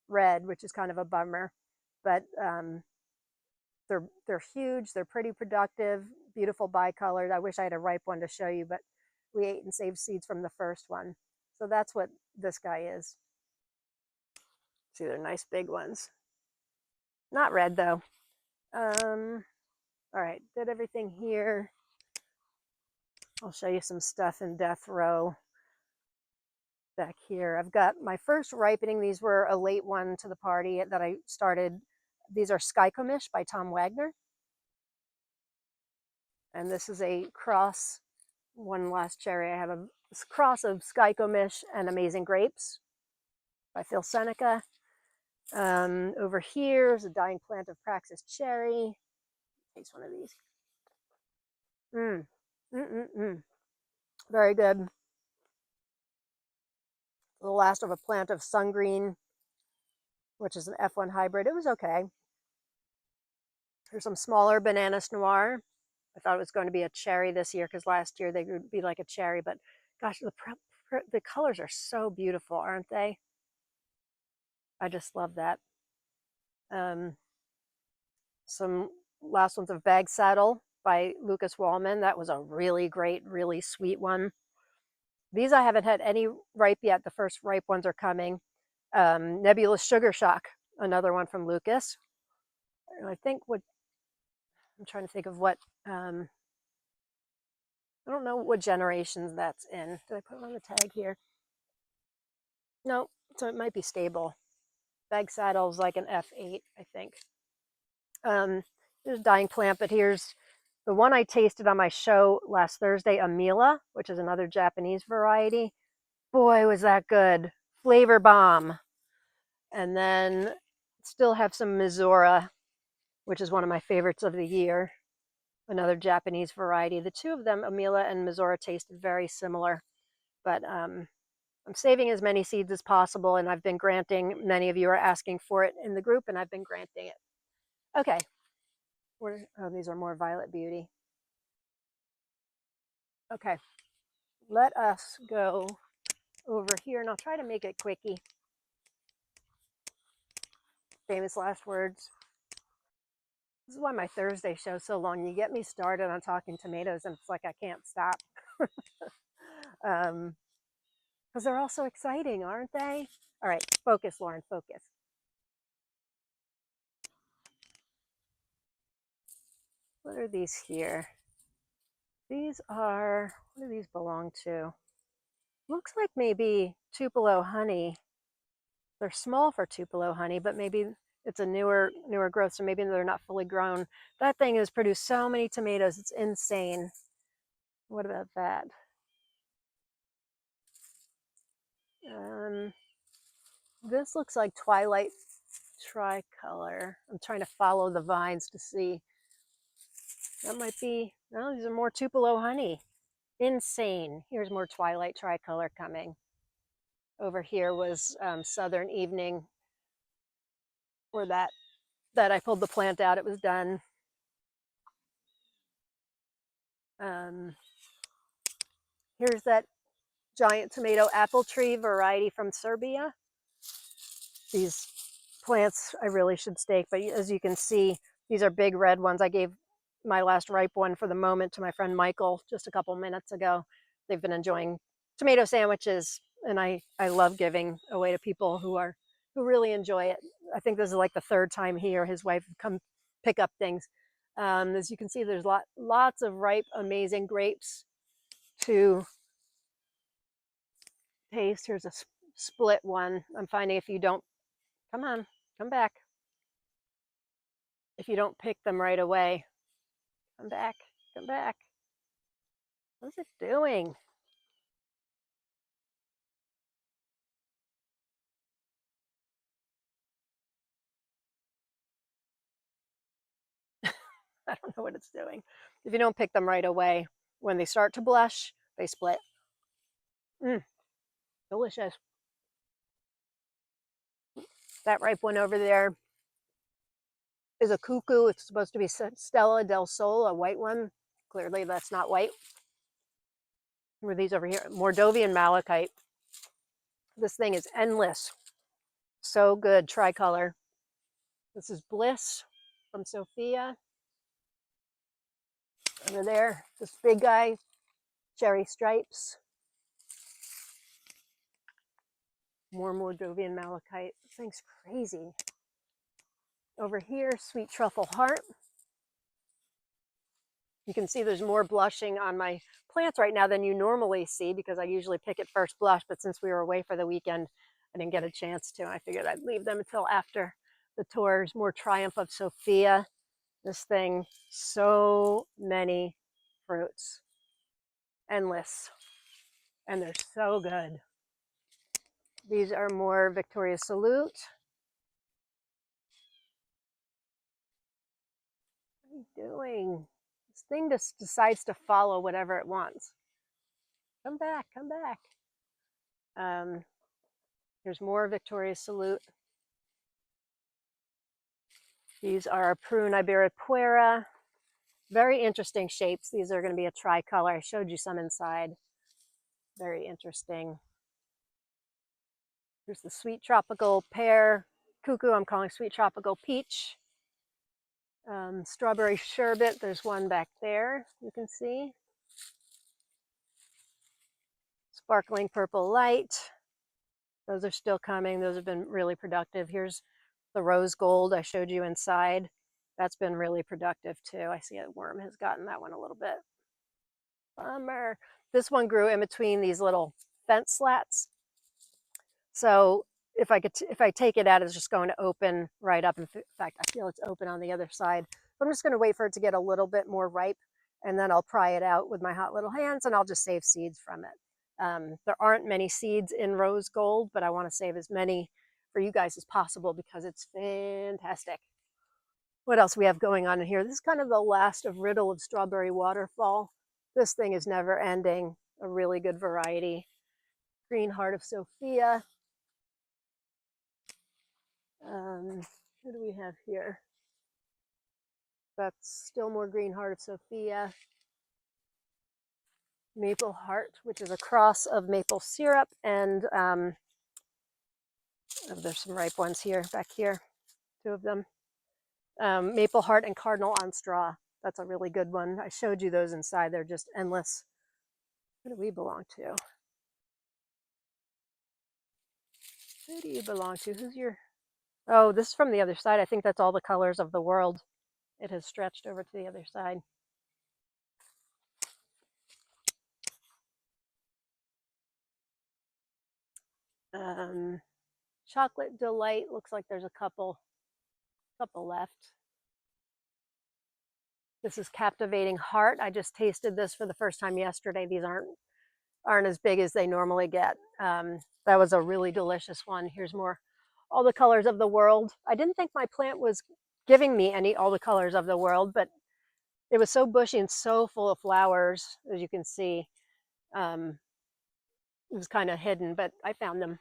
red, which is kind of a bummer. But they're huge. They're pretty productive, beautiful bicolored. I wish I had a ripe one to show you, but we ate and saved seeds from the first one. So that's what this guy is. See, they're nice big ones. Not red though. All right, did everything here. I'll show you some stuff in Death Row back here. I've got my first ripening. These were a late one to the party that I started. These are Skycomish by Tom Wagner. And this is a cross, one last cherry. I have a cross of Skycomish and Amazing Grapes by Phil Seneca. Over here is a dying plant of Praxis Cherry. Taste one of these. Very good. The last of a plant of Sungreen, which is an F1 hybrid. It was okay. Here's some smaller Bananas Noir. I thought it was going to be a cherry this year because last year they would be like a cherry, but gosh, the colors are so beautiful, aren't they? I just love that. Some last ones of Bag Saddle by Lucas Wallman. That was a really great, really sweet one. These I haven't had any ripe yet. The first ripe ones are coming. Nebulous Sugar Shock, another one from Lucas. And I think what I'm trying to think of what I don't know what generations that's in. Did I put it on the tag here? No, so it might be stable. Bag Saddle's like an F8, I think. There's a dying plant, but here's the one I tasted on my show last Thursday, Amila, which is another Japanese variety. Boy, was that good. Flavor bomb. And then still have some Mizora, which is one of my favorites of the year. Another Japanese variety. The two of them, Amila and Mizora, tasted very similar. But I'm saving as many seeds as possible, and I've been granting, many of you are asking for it in the group, and I've been granting it. Okay. Oh, these are more Violet Beauty. Okay. Let us go over here, and I'll try to make it quickie. Famous last words. This is why my Thursday show's so long. You get me started on talking tomatoes, and it's like I can't stop. Because they're all so exciting, aren't they? All right, focus, Lauren, focus. What are these here? These are, what do these belong to? Looks like maybe Tupelo honey. They're small for Tupelo honey, but maybe it's a newer growth, so maybe they're not fully grown. That thing has produced so many tomatoes, it's insane. What about that? This looks like Twilight tricolor. I'm trying to follow the vines to see. That might be, no, these are more Tupelo honey. Insane. Here's more Twilight tricolor coming. Over here was Southern Evening, where that I pulled the plant out, it was done. Here's that giant tomato apple tree variety from Serbia. These plants I really should stake, but as you can see, these are big red ones. I gave my last ripe one for the moment to my friend Michael just a couple minutes ago. They've been enjoying tomato sandwiches, and I love giving away to people who really enjoy it. I think this is like the third time he or his wife come pick up things. As you can see, there's lots of ripe, amazing grapes to taste. Here's a split one. I'm finding if you don't, come on, come back. If you don't pick them right away, come back, come back. What's it doing? I don't know what it's doing. If you don't pick them right away, when they start to blush, they split. Delicious. That ripe one over there is a cuckoo. It's supposed to be Stella del Sol, a white one. Clearly that's not white. Where these over here, Mordovian malachite. This thing is endless. So good, tricolor. This is Bliss from Sophia. Over there, this big guy, Cherry Stripes. More Mordovian malachite. This thing's crazy. Over here, Sweet Truffle Heart. You can see there's more blushing on my plants right now than you normally see because I usually pick at first blush, but since we were away for the weekend, I didn't get a chance to. I figured I'd leave them until after the tours. More Triumph of Sophia. This thing, so many fruits. Endless. And they're so good. These are more Victoria Salute. What are you doing? This thing just decides to follow whatever it wants. Come back, come back. Here's more Victoria Salute. These are Prune Iberipuera. Very interesting shapes. These are going to be a tricolor. I showed you some inside. Very interesting. Here's the Sweet Tropical Pear Cuckoo. I'm calling Sweet Tropical Peach. Strawberry Sherbet. There's one back there, you can see. Sparkling Purple Light. Those are still coming. Those have been really productive. Here's the Rose Gold I showed you inside. That's been really productive too. I see a worm has gotten that one a little bit. Bummer. This one grew in between these little fence slats. So if I take it out, it's just going to open right up. In fact, I feel it's open on the other side. But I'm just going to wait for it to get a little bit more ripe, and then I'll pry it out with my hot little hands, and I'll just save seeds from it. There aren't many seeds in Rose Gold, but I want to save as many for you guys as possible because it's fantastic. What else we have going on in here? This is kind of the last of Riddle of Strawberry Waterfall. This thing is never ending. A really good variety. Green Heart of Sophia. What do we have here? That's still more Green Heart of Sophia. Maple Heart, which is a cross of maple syrup and there's some ripe ones here, back here, two of them. Maple Heart and Cardinal on Straw. That's a really good one. I showed you those inside. They're just endless. Who do we belong to? Who do you belong to? Who's your... Oh, this is from the other side. I think that's all the colors of the world. It has stretched over to the other side. Chocolate Delight. Looks like there's a couple left. This is Captivating Heart. I just tasted this for the first time yesterday. These aren't as big as they normally get. That was a really delicious one. Here's more. All the colors of the world. I didn't think my plant was giving me all the colors of the world, but it was so bushy and so full of flowers, as you can see. It was kind of hidden, but I found them.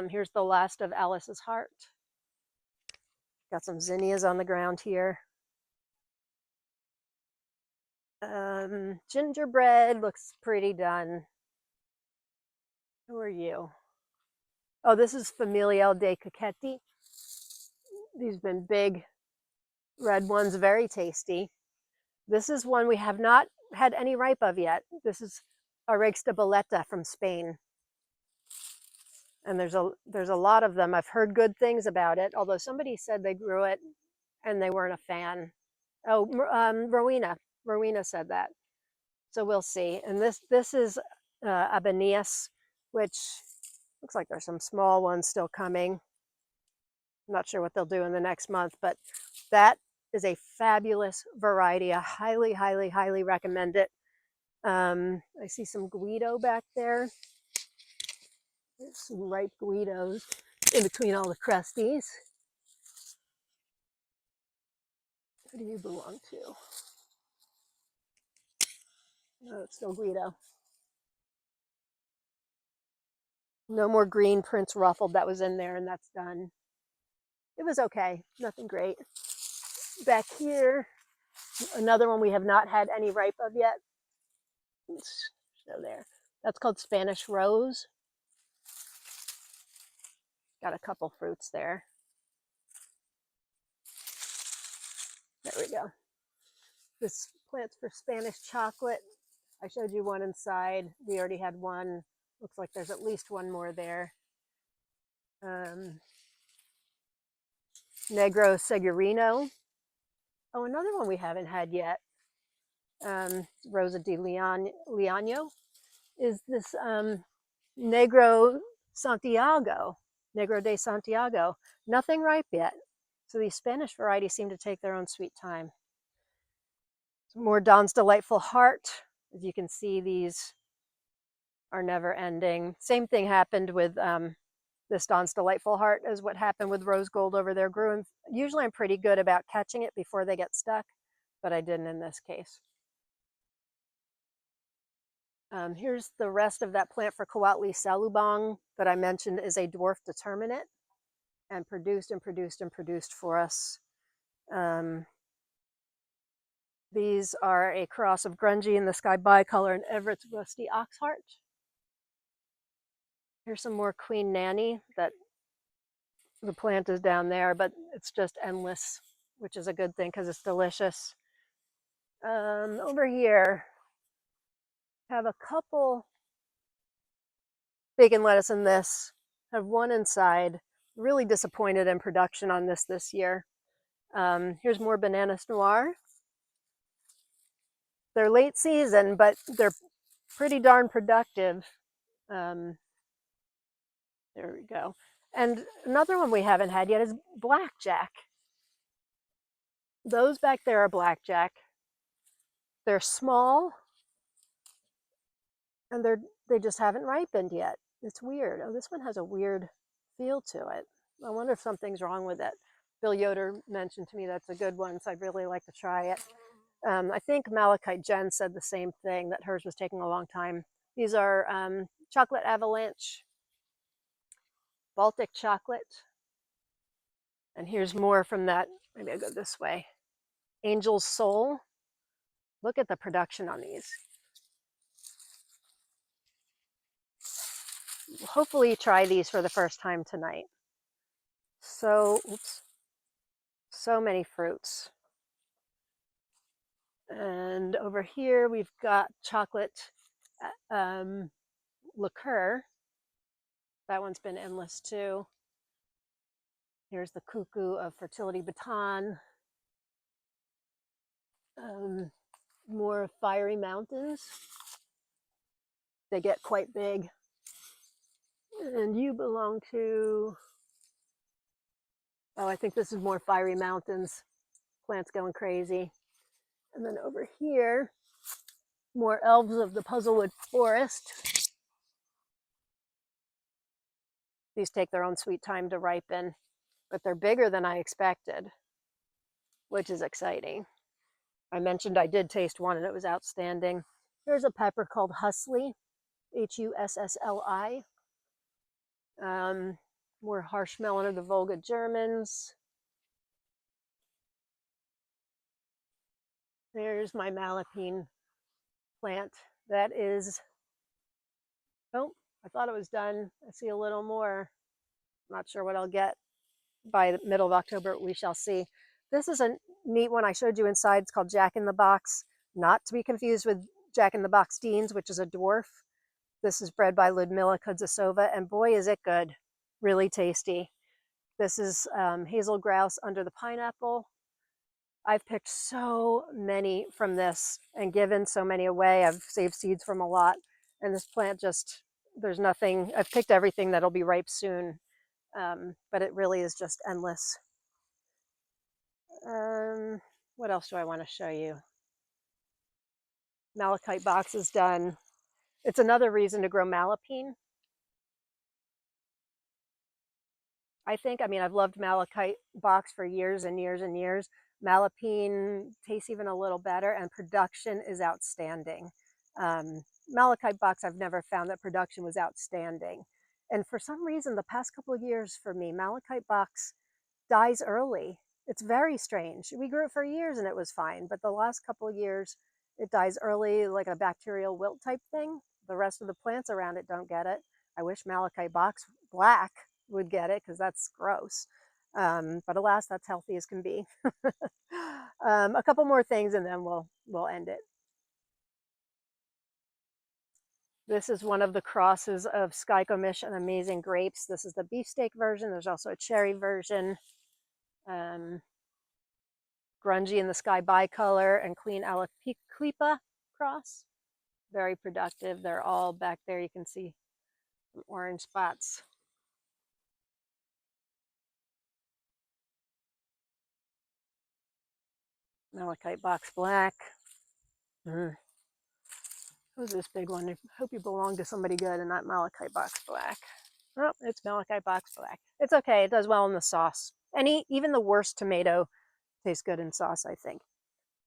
Here's the last of Alice's Heart. Got some zinnias on the ground here. Gingerbread looks pretty done. Who are you? Oh, this is Familial dei Cacchetti. These have been big red ones, very tasty. This is one we have not had any ripe of yet. This is Arex de Boleta from Spain. And there's a lot of them. I've heard good things about it, although somebody said they grew it and they weren't a fan. Oh, Rowena said that. So we'll see. And this is Abenius, which looks like there's some small ones still coming. I'm not sure what they'll do in the next month, but that is a fabulous variety. I highly, highly, highly recommend it. I see some Guido back there. There's some ripe Guidos in between all the crusties. Who do you belong to? Oh, it's still Guido. No more green Prince Ruffled that was in there, and that's done. It was okay, nothing great. Back here, another one we have not had any ripe of yet. So there. That's called Spanish Rose. Got a couple fruits there. There we go. This plant's for Spanish chocolate. I showed you one inside. We already had one. Looks like there's at least one more there. Negro Segurino. Oh, another one we haven't had yet. Rosa de Leano is this Negro Santiago. Negro de Santiago. Nothing ripe yet. So these Spanish varieties seem to take their own sweet time. More Dawn's Delightful Heart. As you can see, these are never ending. Same thing happened with this Dawn's Delightful Heart as what happened with Rose Gold over there. Usually I'm pretty good about catching it before they get stuck, but I didn't in this case. Here's the rest of that plant for Coatli Salubong that I mentioned is a dwarf determinate and produced for us. These are a cross of Grungy in the Sky Bicolor and Everett's Rusty Oxheart. Here's some more Queen Nanny. That the plant is down there, but it's just endless, which is a good thing because it's delicious. Over here, have a couple bacon lettuce in this. Have one inside. Really disappointed in production on this year. Here's more Bananas Noir. They're late season, but they're pretty darn productive. There we go. And another one we haven't had yet is Blackjack. Those back there are Blackjack. They're small, and they just haven't ripened yet. It's weird. Oh, this one has a weird feel to it. I wonder if something's wrong with it. Bill Yoder mentioned to me that's a good one, so I'd really like to try it. I think Malachite Jen said the same thing, that hers was taking a long time. These are Chocolate Avalanche, Baltic Chocolate. And here's more from that. Maybe I'll go this way. Angel's Soul. Look at the production on these. Hopefully try these for the first time tonight. So many fruits. And over here we've got Chocolate liqueur. That one's been endless too. Here's the cuckoo of fertility baton. More fiery mountains. They get quite big. And you belong to, oh, I think this is more fiery mountains. Plants going crazy. And then over here, more elves of the Puzzlewood Forest. These take their own sweet time to ripen, but they're bigger than I expected, which is exciting. I mentioned I did taste one and it was outstanding. Here's a pepper called Hussli, Hussli. More harsh melon of the Volga Germans. There's my Malapine plant. That is, oh, I thought it was done. I see a little more. Not sure what I'll get by the middle of October. We shall see. This is a neat one I showed you inside. It's called Jack in the Box, not to be confused with Jack in the Box Deans, which is a dwarf. This is bred by Ludmila Kudzasova, and boy, is it good. Really tasty. This is hazel grouse under the pineapple. I've picked so many from this and given so many away. I've saved seeds from a lot. And this plant just, there's nothing, I've picked everything that'll be ripe soon. But it really is just endless. What else do I want to show you? Malachite box is done. It's another reason to grow Malapine. I think, I mean, I've loved Malachite box for years and years and years. Malapine tastes even a little better, and production is outstanding. Malachite box, I've never found that production was outstanding. And for some reason, the past couple of years for me, Malachite box dies early. It's very strange. We grew it for years and it was fine, but the last couple of years, it dies early, like a bacterial wilt type thing. The rest of the plants around it don't get it. I wish Malachite box black would get it because that's gross. But alas, that's healthy as can be. A couple more things and then we'll end it. This is one of the crosses of Skykomish and Amazing Grapes. This is the beefsteak version. There's also a cherry version. Grungy in the Sky Bicolor and Clean Aliquipa cross. Very productive. They're all back there. You can see some orange spots. Malachite box black. Who's this big one? I hope you belong to somebody good and not Malachite box black. Oh, it's Malachite box black. It's okay. It does well in the sauce. Even the worst tomato tastes good in sauce, I think.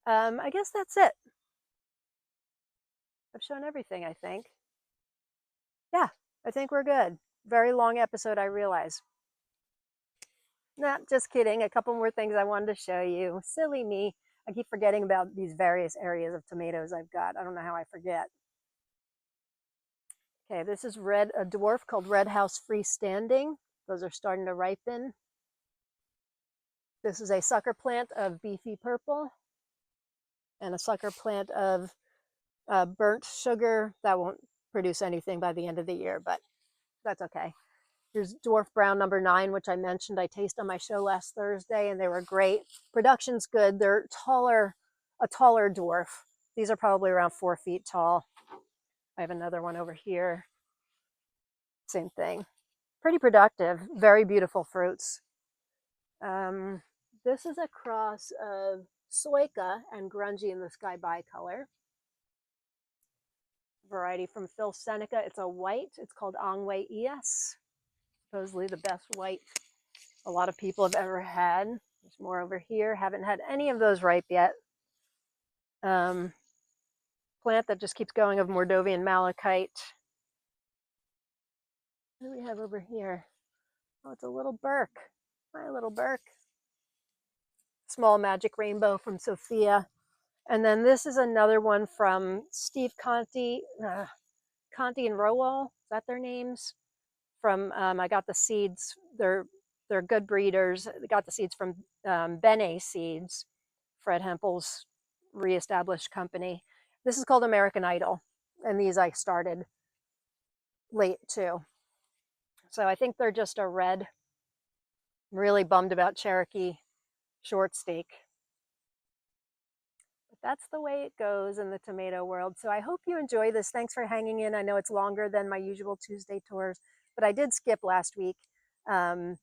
I guess that's it. I've shown everything, I think. Yeah, I think we're good. Very long episode, I realize. Nah, just kidding. A couple more things I wanted to show you. Silly me. I keep forgetting about these various areas of tomatoes I've got. I don't know how I forget. Okay, this is a dwarf called Red House Freestanding. Those are starting to ripen. This is a sucker plant of Beefy Purple and a sucker plant of burnt sugar. That won't produce anything by the end of the year, but that's okay. Here's Dwarf Brown number 9, which I mentioned I tasted on my show last Thursday, and they were great. Production's good. They're a taller dwarf. These are probably around 4 feet tall. I have another one over here. Same thing. Pretty productive. Very beautiful fruits. This is a cross of Soika and Grungy in the Sky Bicolor. Variety from Phil Seneca. It's a white. It's called Angwei Es. Supposedly the best white a lot of people have ever had. There's more over here. Haven't had any of those ripe yet. Plant that just keeps going of Mordovian malachite. What do we have over here? Oh, it's a little Burke. My little Burke. Small magic rainbow from Sophia. And then this is another one from Steve Conti. Conti and Rowell. Is that their names? From I got the seeds. They're good breeders. I got the seeds from Bene Seeds, Fred Hempel's reestablished company. This is called American Idol. And these I started late too. So I think they're just a red. I'm really bummed about Cherokee short steak. But that's the way it goes in the tomato world. So I hope you enjoy this. Thanks for hanging in. I know it's longer than my usual Tuesday tours, but I did skip last week. Um,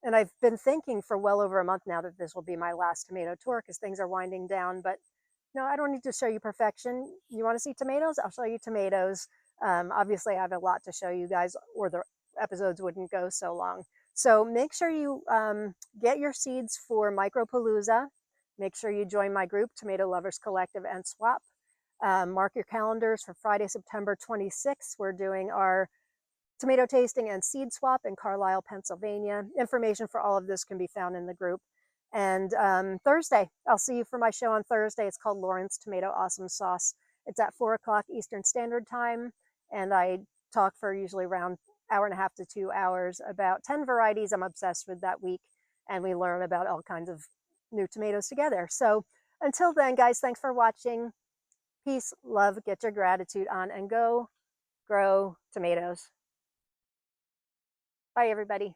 and I've been thinking for well over a month now that this will be my last tomato tour because things are winding down. But no, I don't need to show you perfection. You want to see tomatoes? I'll show you tomatoes. Obviously, I have a lot to show you guys, or the episodes wouldn't go so long. So make sure you get your seeds for Palooza. Make sure you join my group, Tomato Lovers Collective and Swap. Mark your calendars for Friday, September 26th. We're doing our tomato tasting and seed swap in Carlisle, Pennsylvania. Information for all of this can be found in the group. And Thursday, I'll see you for my show on Thursday. It's called Lauren's Tomato Awesome Sauce. It's at 4 o'clock Eastern Standard Time. And I talk for usually around hour and a half to 2 hours about 10 varieties I'm obsessed with that week. And we learn about all kinds of new tomatoes together. So until then, guys, thanks for watching. Peace, love, get your gratitude on, and go grow tomatoes. Bye, everybody.